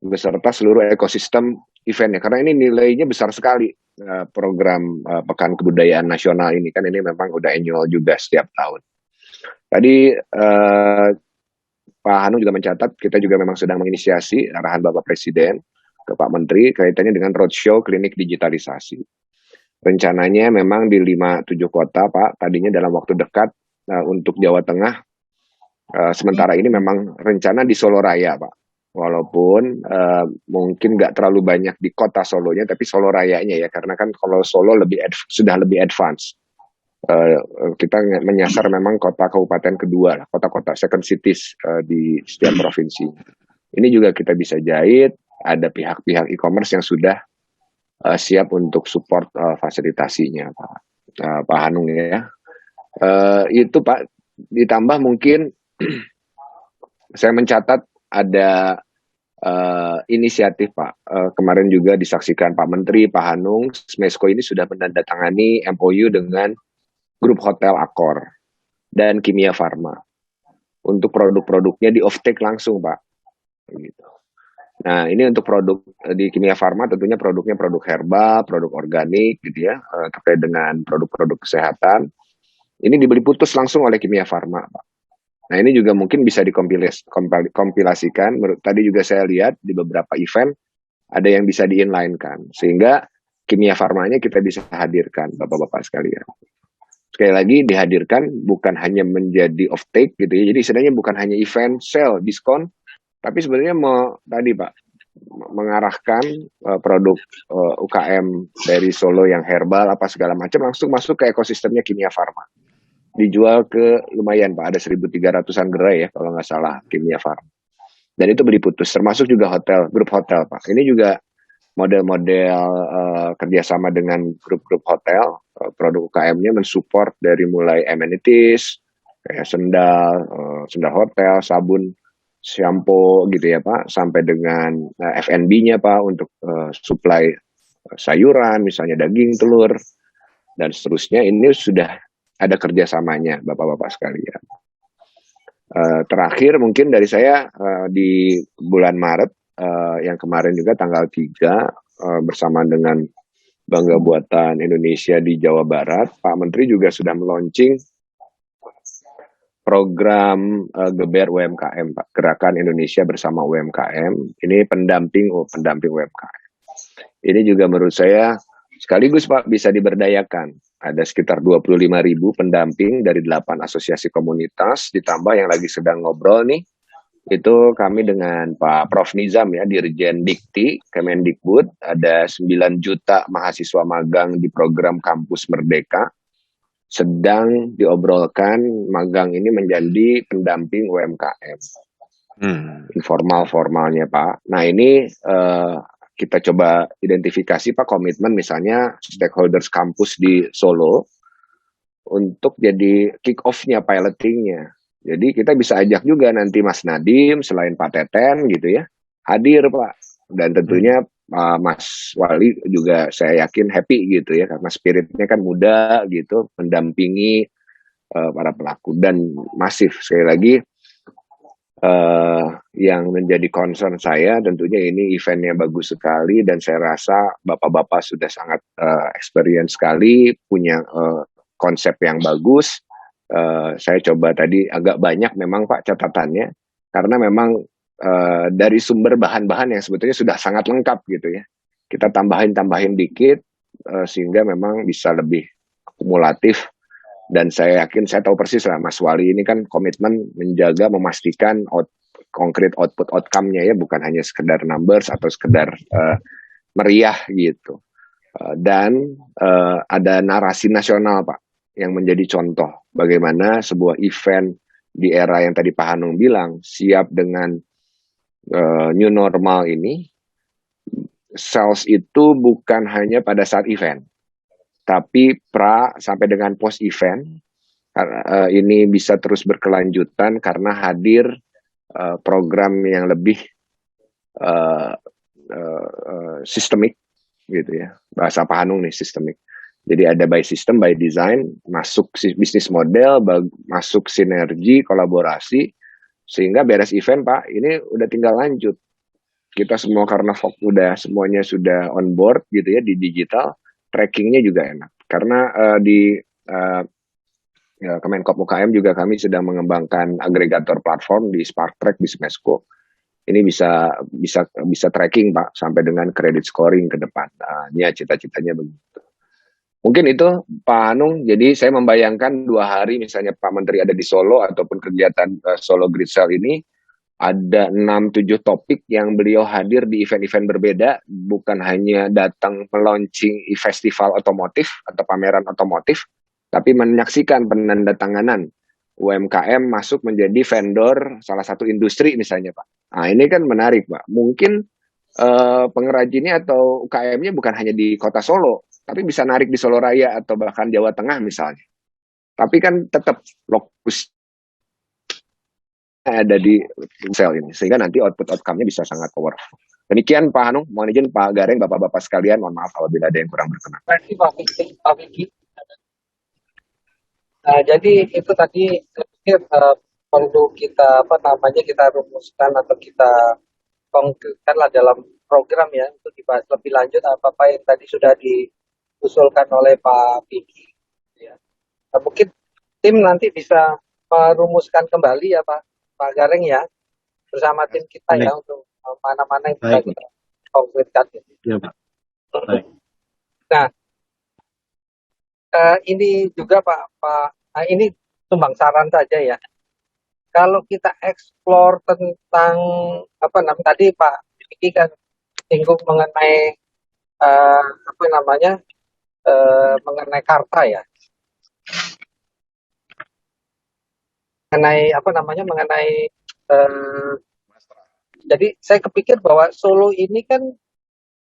Speaker 8: beserta seluruh ekosistem eventnya karena ini nilainya besar sekali. Program Pekan Kebudayaan Nasional ini kan ini memang udah annual juga setiap tahun. Tadi Pak Hanung juga mencatat kita juga memang sedang menginisiasi arahan Bapak Presiden ke Pak Menteri kaitannya dengan roadshow klinik digitalisasi. Rencananya memang di 5-7 kota Pak, tadinya dalam waktu dekat untuk Jawa Tengah. Sementara ini memang rencana di Solo Raya Pak. Walaupun mungkin nggak terlalu banyak di kota Solonya, tapi Solo Rayanya ya, karena kan kalau Solo sudah lebih advance. Kita menyasar memang kota kabupaten kedua lah, kota-kota second cities di setiap provinsi. Ini juga kita bisa jahit, ada pihak-pihak e-commerce yang sudah siap untuk support fasilitasinya Pak Hanung ya. Itu Pak, ditambah mungkin saya mencatat ada inisiatif Pak, kemarin juga disaksikan Pak Menteri, Pak Hanung, Smesco ini sudah menandatangani MOU dengan grup hotel Accor dan Kimia Farma untuk produk-produknya di off-take langsung Pak. Gitu. Nah ini untuk produk di Kimia Farma tentunya produknya produk herbal, produk organik gitu ya, terkait dengan produk-produk kesehatan. Ini dibeli putus langsung oleh Kimia Farma Pak. Nah ini juga mungkin bisa dikompilasikan. Tadi juga saya lihat di beberapa event ada yang bisa di-inline-kan. Sehingga Kimia Farmanya kita bisa hadirkan Bapak-Bapak sekalian. Sekali lagi dihadirkan bukan hanya menjadi off-take gitu ya. Jadi sebenarnya bukan hanya event, sale, diskon. Tapi sebenarnya tadi Pak, mengarahkan produk UKM dari Solo yang herbal apa segala macam langsung masuk ke ekosistemnya Kimia Farma. Dijual ke lumayan Pak, ada 1.300-an gerai ya kalau nggak salah Kimia Farma. Dan itu beli putus, termasuk juga hotel, grup hotel Pak. Ini juga model-model kerjasama dengan grup-grup hotel, produk UKM-nya mensupport dari mulai amenities, kayak sendal hotel, sabun, shampoo gitu ya Pak, sampai dengan F&B-nya Pak untuk supply sayuran, misalnya daging, telur, dan seterusnya. Ini sudah ada kerjasamanya Bapak-Bapak sekalian. Terakhir mungkin dari saya di bulan Maret yang kemarin juga tanggal 3 bersama dengan Bangga Buatan Indonesia di Jawa Barat, Pak Menteri juga sudah meluncing program Geber UMKM Pak, Gerakan Indonesia Bersama UMKM. Ini pendamping UMKM. Ini juga menurut saya sekaligus Pak bisa diberdayakan. Ada sekitar 25.000 pendamping dari 8 asosiasi komunitas, ditambah yang lagi sedang ngobrol nih, itu kami dengan Pak Prof. Nizam ya, Dirjen Dikti, Kemendikbud, ada 9 juta mahasiswa magang di program Kampus Merdeka, sedang diobrolkan magang ini menjadi pendamping UMKM. Informal-formalnya Pak. Nah ini kita coba identifikasi Pak komitmen misalnya stakeholders kampus di Solo untuk jadi kick off-nya, piloting-nya. Jadi kita bisa ajak juga nanti Mas Nadiem selain Pak Teten gitu ya, hadir Pak. Dan tentunya Mas Wali juga saya yakin happy gitu ya, karena spiritnya kan muda gitu, mendampingi para pelaku dan masif. Sekali lagi yang menjadi concern saya tentunya ini eventnya bagus sekali dan saya rasa bapak-bapak sudah sangat experience sekali, punya konsep yang bagus. Saya coba tadi agak banyak memang Pak catatannya karena memang dari sumber bahan-bahan yang sebetulnya sudah sangat lengkap gitu ya, kita tambahin dikit sehingga memang bisa lebih akumulatif. Dan saya yakin, saya tahu persis lah Mas Wali ini kan komitmen menjaga, memastikan konkret output outcome-nya ya, bukan hanya sekedar numbers atau sekedar meriah gitu. Dan ada narasi nasional Pak, yang menjadi contoh bagaimana sebuah event di era yang tadi Pak Hanung bilang, siap dengan new normal ini, sales itu bukan hanya pada saat event, tapi sampai dengan post event ini bisa terus berkelanjutan karena hadir program yang lebih sistemik gitu ya, bahasa Pak Hanung nih, sistemik. Jadi ada by system, by design, masuk bisnis model, masuk sinergi, kolaborasi, sehingga beres event Pak, ini udah tinggal lanjut. kita semua karena udah semuanya sudah on board gitu ya di digital, trackingnya juga enak. Karena di ya, Kemenkop UKM juga kami sedang mengembangkan agregator platform di SparkTrack di Smesco. Ini bisa tracking Pak sampai dengan credit scoring ke depan. Nah, ya cita-citanya begitu. Mungkin itu Pak Anung. Jadi saya membayangkan 2 hari misalnya Pak Menteri ada di Solo ataupun kegiatan Solo Grid Sale ini ada 6-7 topik yang beliau hadir di event-event berbeda, bukan hanya datang melaunching festival otomotif atau pameran otomotif, tapi menyaksikan penandatanganan UMKM masuk menjadi vendor salah satu industri misalnya Pak. Nah ini kan menarik Pak. Mungkin pengrajinnya atau UKM-nya bukan hanya di kota Solo, tapi bisa narik di Solo Raya atau bahkan Jawa Tengah misalnya. Tapi kan tetap lokus ada di sel ini, sehingga nanti output-outcome-nya bisa sangat powerful. Demikian Pak Hanung, mohon izin Pak Gareng, Bapak-Bapak sekalian, mohon maaf apabila ada yang kurang berkenan.
Speaker 2: Terima kasih Pak Vicky. Nah, jadi itu tadi saya pikir perlu kita kita rumuskan atau kita konkretkan lah dalam program ya untuk dibahas lebih lanjut apa yang tadi sudah diusulkan oleh Pak Vicky. Ya. Nah, mungkin tim nanti bisa merumuskan kembali ya Pak Gareng ya bersama tim kita ya untuk mana-mana yang bisa kita konkretkan.
Speaker 5: Ya, Pak. Baik.
Speaker 2: Nah, ini juga Pak, ini tumbang saran saja ya. Kalau kita eksplor tentang tadi Pak Vicky kan singgung mengenai mengenai karta ya. Mengenai jadi saya kepikir bahwa Solo ini kan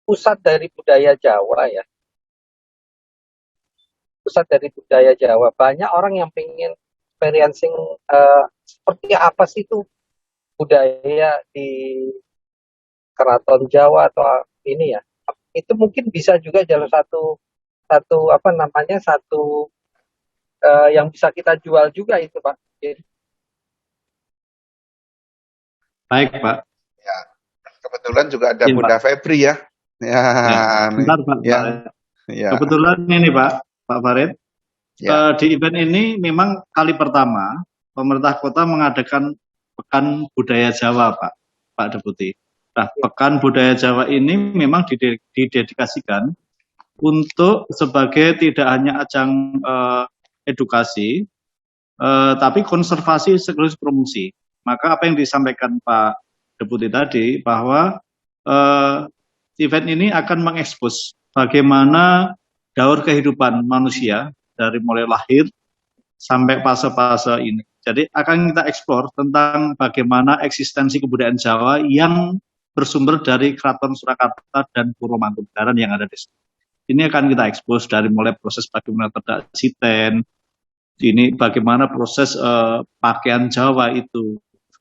Speaker 2: pusat dari budaya Jawa ya. Pusat dari budaya Jawa. Banyak orang yang pengen experiencing seperti apa sih itu budaya di Keraton Jawa atau ini ya. Itu mungkin bisa juga jalan satu yang bisa kita jual juga itu Pak.
Speaker 5: Baik Pak.
Speaker 1: Ya, kebetulan juga ada
Speaker 5: Ya,
Speaker 1: Bunda
Speaker 5: Pak.
Speaker 1: Febri ya. Ya,
Speaker 5: Bentar Pak.
Speaker 1: ya, ya.
Speaker 5: Kebetulan ini Pak Farid.
Speaker 1: Ya.
Speaker 5: Di event ini memang kali pertama pemerintah kota mengadakan Pekan Budaya Jawa Pak Deputi. Nah, Pekan Budaya Jawa ini memang didedikasikan untuk sebagai tidak hanya ajang edukasi, tapi konservasi sekaligus promosi. Maka apa yang disampaikan Pak Deputi tadi bahwa event ini akan mengekspos bagaimana daur kehidupan manusia dari mulai lahir sampai fase-fase ini. Jadi akan kita eksplor tentang bagaimana eksistensi kebudayaan Jawa yang bersumber dari Keraton Surakarta dan Puro Mangkunegaran yang ada di sini. Ini akan kita ekspos dari mulai proses bagaimana terdak siten, ini bagaimana proses pakaian Jawa itu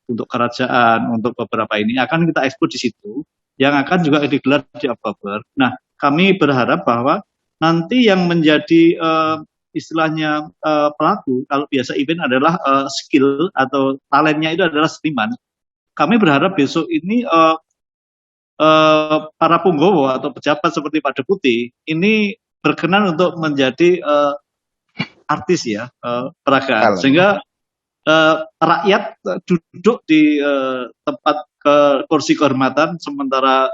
Speaker 5: untuk kerajaan, untuk beberapa ini akan kita ekspos di situ, yang akan juga digelar di Oktober. Nah, kami berharap bahwa nanti yang menjadi istilahnya pelaku, kalau biasa event adalah skill atau talentnya itu adalah seniman. Kami berharap besok ini para punggawa atau pejabat seperti Pak Deputi ini berkenan untuk menjadi artis ya, peragaan, sehingga rakyat duduk di tempat kursi kehormatan, sementara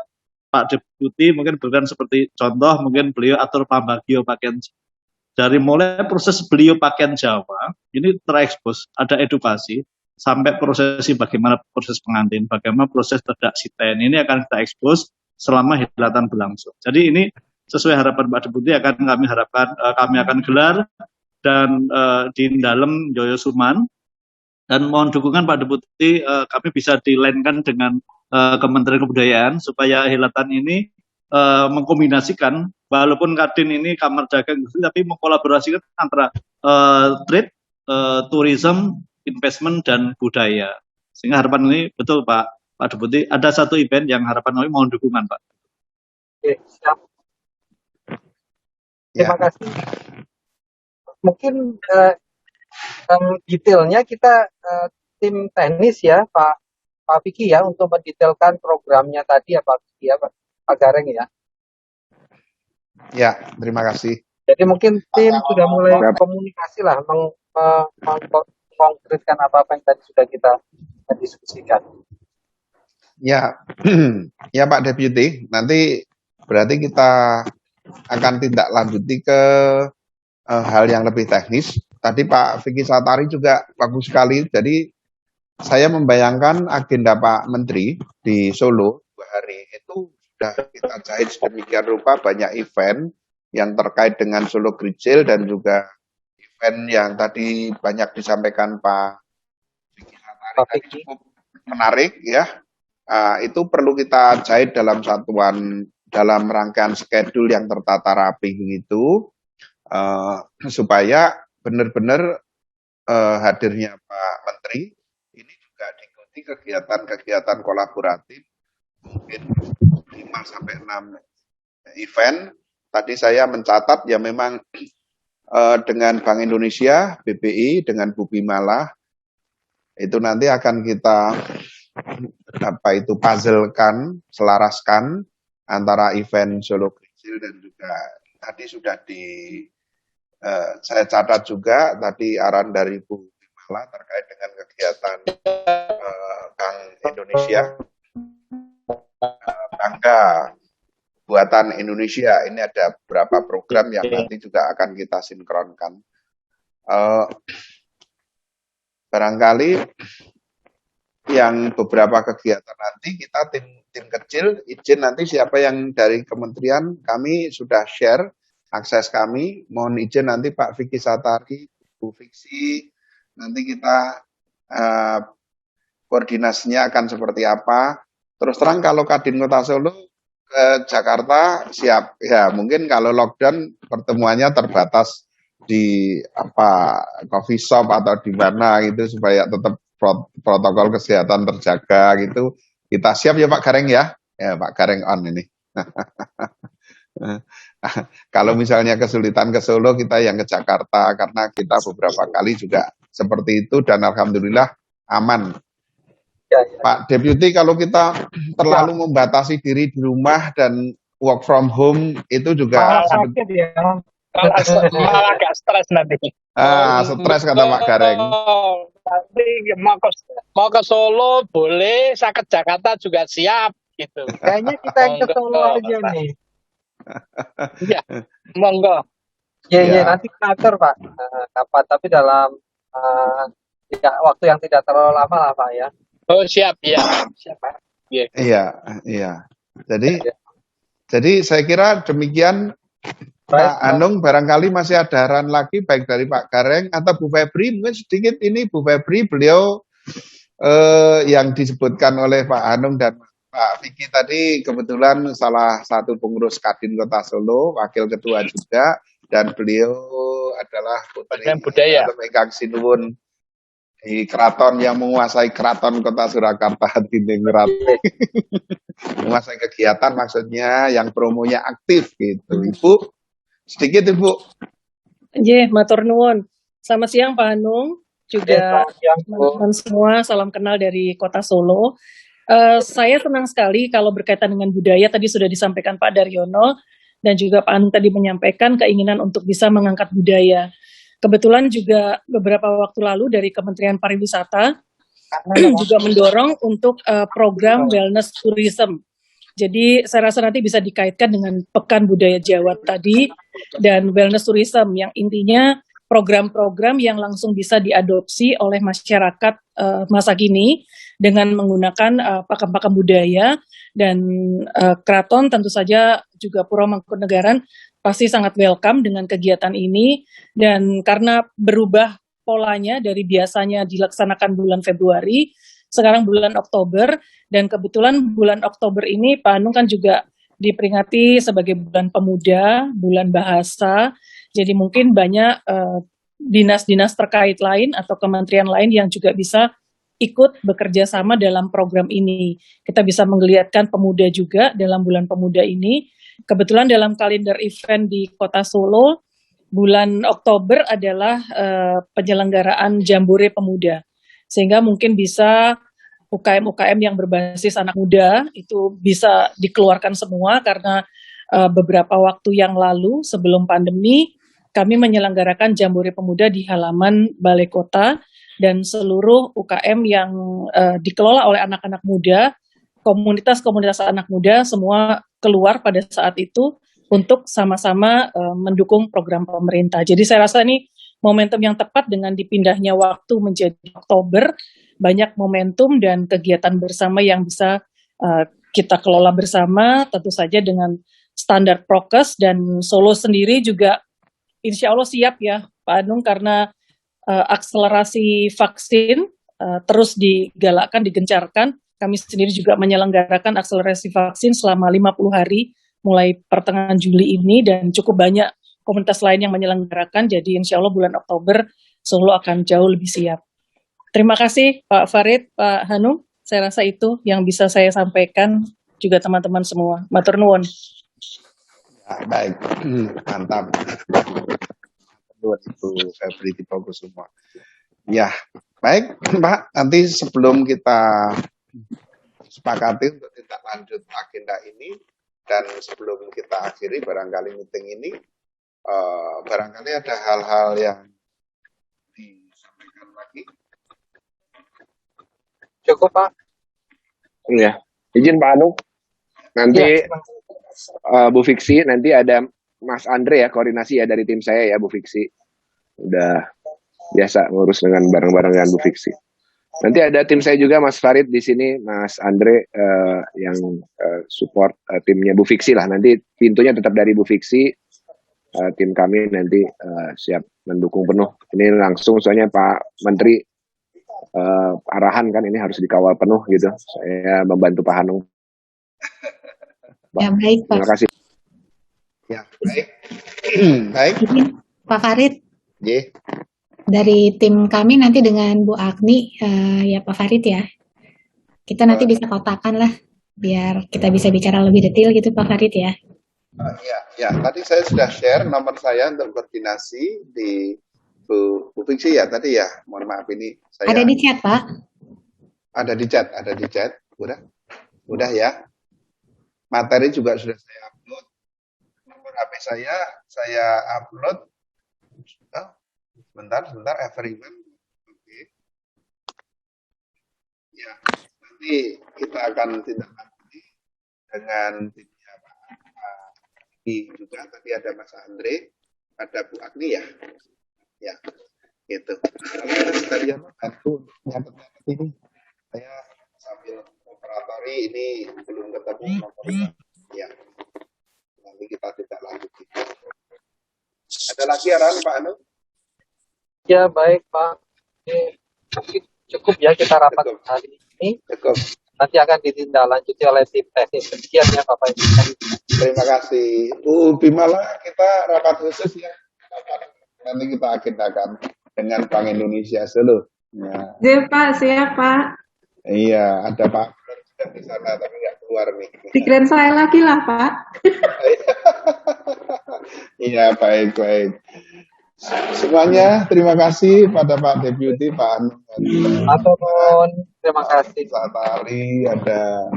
Speaker 5: Pak Deputi mungkin bukan seperti contoh, mungkin beliau atur pambagio pakaian. Dari mulai proses beliau pakaian Jawa, ini terekspos, ada edukasi, sampai prosesi bagaimana proses pengantin, bagaimana proses terdak siten, ini akan kita ekspos selama hilatan berlangsung. Jadi ini sesuai harapan Pak Deputi kami akan gelar dan di dalam Joyo Suman, dan mohon dukungan Pak Deputi, kami bisa dilainkan dengan Kementerian Kebudayaan supaya hilatan ini mengkombinasikan, walaupun Kadin ini Kamar Dagang, tapi mengkolaborasikan antara trade, tourism, investment, dan budaya. Sehingga harapan ini betul Pak Deputi, ada satu event yang harapan kami mohon dukungan Pak.
Speaker 2: Oke, siap. Terima kasih. Mungkin detailnya kita tim teknis ya Pak Pak Vicky ya untuk mendetailkan programnya tadi ya Pak Vicky ya Pak Gareng ya.
Speaker 1: Ya, terima kasih.
Speaker 2: Jadi mungkin tim sudah mulai
Speaker 8: Siap.
Speaker 2: komunikasi lah mengkonkretkan apa-apa yang tadi sudah kita diskusikan.
Speaker 1: Ya, ya Pak Deputi, nanti berarti kita akan tindak lanjuti ke hal yang lebih teknis. Tadi Pak Vicky Satari juga bagus sekali. Jadi saya membayangkan agenda Pak Menteri di Solo 2 hari itu sudah kita jahit sedemikian rupa, banyak event yang terkait dengan Solo Great Sale dan juga event yang tadi banyak disampaikan Pak Vicky Satari tadi cukup menarik ya. Itu perlu kita jahit dalam dalam rangkaian schedule yang tertata rapi begitu, supaya benar-benar hadirnya Pak Menteri ini juga diikuti kegiatan-kegiatan kolaboratif, mungkin 5 sampai 6 event. Tadi saya mencatat ya memang dengan Bank Indonesia, BPI, dengan Bu Bimala, itu nanti akan kita puzzlekan, selaraskan antara event Solo Great Sale dan juga tadi sudah saya catat juga tadi arahan dari Bu Bimala terkait dengan kegiatan Bank Indonesia, Bangga Buatan Indonesia. Ini ada beberapa program yang nanti juga akan kita sinkronkan. Barangkali yang beberapa kegiatan nanti kita tim kecil izin nanti siapa yang dari kementerian kami sudah share akses kami, mohon izin nanti Pak Vicky Satari, Bu Fiksi, nanti kita koordinasinya akan seperti apa. Terus terang kalau Kadin Kota Solo ke Jakarta siap ya, mungkin kalau lockdown pertemuannya terbatas di coffee shop atau di mana gitu supaya tetap protokol kesehatan terjaga gitu. Kita siap ya Pak Gareng ya. Ya Pak Gareng on ini. Kalau misalnya kesulitan ke Solo, kita yang ke Jakarta karena kita beberapa kali juga seperti itu dan alhamdulillah aman. Pak Deputi, kalau kita terlalu membatasi diri di rumah dan work from home itu juga
Speaker 2: sakit ya.
Speaker 3: Malah agak stres nanti.
Speaker 1: Stres kata Pak Gareng.
Speaker 3: Nanti mau ke Solo boleh, saya ke Jakarta juga siap gitu.
Speaker 2: Kayaknya kita yang ke Solo aja nih.
Speaker 3: Iya, monggo.
Speaker 2: Iya, nanti kita atur Pak. Kapan, tapi dalam waktu yang tidak terlalu lama lah Pak ya.
Speaker 3: Oh siap ya. Siap Pak.
Speaker 1: Iya. Jadi saya kira demikian. Pak Anung barangkali masih ada arahan lagi baik dari Pak Gareng atau Bu Febri, mungkin sedikit ini Bu Febri, beliau yang disebutkan oleh Pak Anung dan Pak Vicky tadi kebetulan salah satu pengurus Kadin Kota Solo, wakil ketua juga, dan beliau adalah putri
Speaker 3: budaya
Speaker 1: Ingkang Sinuwun di keraton yang menguasai keraton Kota Surakarta, Diningrat. Menguasai kegiatan maksudnya yang promonya aktif gitu. Ibu sedikit Ibu.
Speaker 9: Nggih, matur nuwun. Selamat siang Pak Anung, juga teman-teman semua, salam kenal dari Kota Solo. Saya senang sekali kalau berkaitan dengan budaya, tadi sudah disampaikan Pak Daryono, dan juga Pak Anung tadi menyampaikan keinginan untuk bisa mengangkat budaya. Kebetulan juga beberapa waktu lalu dari Kementerian Pariwisata juga mendorong untuk program wellness tourism. Jadi saya rasa nanti bisa dikaitkan dengan Pekan Budaya Jawa tadi dan wellness tourism yang intinya program-program yang langsung bisa diadopsi oleh masyarakat masa kini dengan menggunakan pakem-pakem budaya dan keraton tentu saja juga Puro Mangkunegaran pasti sangat welcome dengan kegiatan ini dan karena berubah polanya dari biasanya dilaksanakan bulan Februari sekarang bulan Oktober, dan kebetulan bulan Oktober ini Pak Anung kan juga diperingati sebagai bulan pemuda, bulan bahasa, jadi mungkin banyak dinas-dinas terkait lain atau kementerian lain yang juga bisa ikut bekerja sama dalam program ini. Kita bisa menggeliatkan pemuda juga dalam bulan pemuda ini. Kebetulan dalam kalender event di Kota Solo, bulan Oktober adalah penyelenggaraan Jambore Pemuda. Sehingga mungkin bisa UKM-UKM yang berbasis anak muda itu bisa dikeluarkan semua karena beberapa waktu yang lalu sebelum pandemi kami menyelenggarakan Jambore Pemuda di halaman Balai Kota dan seluruh UKM yang dikelola oleh anak-anak muda, komunitas-komunitas anak muda semua keluar pada saat itu untuk sama-sama mendukung program pemerintah. Jadi saya rasa ini momentum yang tepat dengan dipindahnya waktu menjadi Oktober, banyak momentum dan kegiatan bersama yang bisa kita kelola bersama, tentu saja dengan standar prokes, dan Solo sendiri juga insya Allah siap ya Pak Anung, karena akselerasi vaksin terus digalakkan, digencarkan. Kami sendiri juga menyelenggarakan akselerasi vaksin selama 50 hari mulai pertengahan Juli ini, dan cukup banyak komunitas lain yang menyelenggarakan. Jadi insya Allah bulan Oktober Solo akan jauh lebih siap. Terima kasih Pak Farid, Pak Hanung. Saya rasa itu yang bisa saya sampaikan, juga teman-teman semua. Matur nuwun.
Speaker 1: Ya, baik, mantap. Itu Febri Dipogo semua. Ya, baik Pak. Nanti sebelum kita sepakati untuk tindak lanjut agenda ini, dan sebelum kita akhiri barangkali meeting ini, barangkali ada hal-hal yang disampaikan lagi.
Speaker 2: Cukup Pak.
Speaker 8: Ya, izin Pak Anung. Nanti Bu Fiksi, nanti ada Mas Andre ya, koordinasi ya dari tim saya ya Bu Fiksi. Udah biasa ngurus dengan bareng-bareng dengan Bu Fiksi. Nanti ada tim saya juga, Mas Farid di sini, Mas Andre yang support timnya Bu Fiksi lah. Nanti pintunya tetap dari Bu Fiksi. Tim kami nanti siap mendukung penuh. Ini langsung soalnya Pak Menteri arahan kan, ini harus dikawal penuh gitu. Saya membantu Pak Hanung.
Speaker 6: Ya baik Pak.
Speaker 8: Terima kasih.
Speaker 1: Ya, baik. Baik.
Speaker 6: Jadi, Pak Farid,
Speaker 1: Ye.
Speaker 6: dari tim kami nanti dengan Bu Agni, ya Pak Farid ya, kita nanti bisa kotakan lah, biar kita bisa bicara lebih detail gitu Pak Farid ya.
Speaker 1: Ya, tadi saya sudah share nomor saya untuk koordinasi di Bu Fiksi ya tadi ya. Mohon maaf ini saya.
Speaker 6: Ada di chat Pak.
Speaker 1: Ada di chat. Udah ya. Materi juga sudah saya upload. Nomor HP saya upload. Oh, sebentar, everyone. Oke. Ya, nanti kita akan tindak lanjuti dengan timnya Pak juga. Tadi ada Mas Andre, ada Bu Agni ya. Ya, gitu. Sekalian bantu nyatet ini. Saya sambil operatori ini belum ketemu nomornya. Ya, nanti kita tidak lanjuti. Ada lagi arahan Pak Anu?
Speaker 2: Ya baik Pak. Cukup ya kita rapat hari ini.
Speaker 1: Cukup.
Speaker 2: Nanti akan ditindaklanjuti oleh tim teknis. Sekian ya Bapak Ibu.
Speaker 1: Terima kasih. Bimala, kita rapat khusus ya. Nanti kita agendakan dengan Bank Indonesia Solo. Ya.
Speaker 7: Siap Pak, siap Pak.
Speaker 1: Iya, ada Pak juga di sana tapi nggak keluar nih.
Speaker 7: Dikirain saya lagi lah Pak.
Speaker 1: Iya, baik. Semuanya terima kasih pada Pak Deputi, Pak Anu.
Speaker 2: Terima kasih.
Speaker 1: Saat Ali ada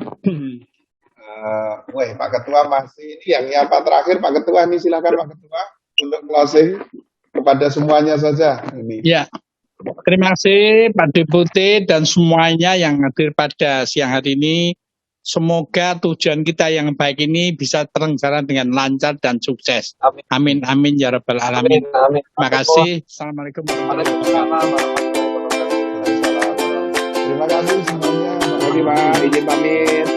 Speaker 1: Pak Ketua masih ini yang nyapa terakhir Pak Ketua ini, silakan Pak Ketua untuk closing kepada semuanya saja ini.
Speaker 3: Ya. Terima kasih Pak Deputi dan semuanya yang hadir pada siang hari ini. Semoga tujuan kita yang baik ini bisa terlaksana dengan lancar dan sukses. Amin, amin ya rabbal alamin.
Speaker 2: Amin.
Speaker 3: Terima kasih. Assalamualaikum warahmatullahi wabarakatuh.
Speaker 1: Terima kasih semuanya.
Speaker 8: Terima kasih Pak, izin pamit.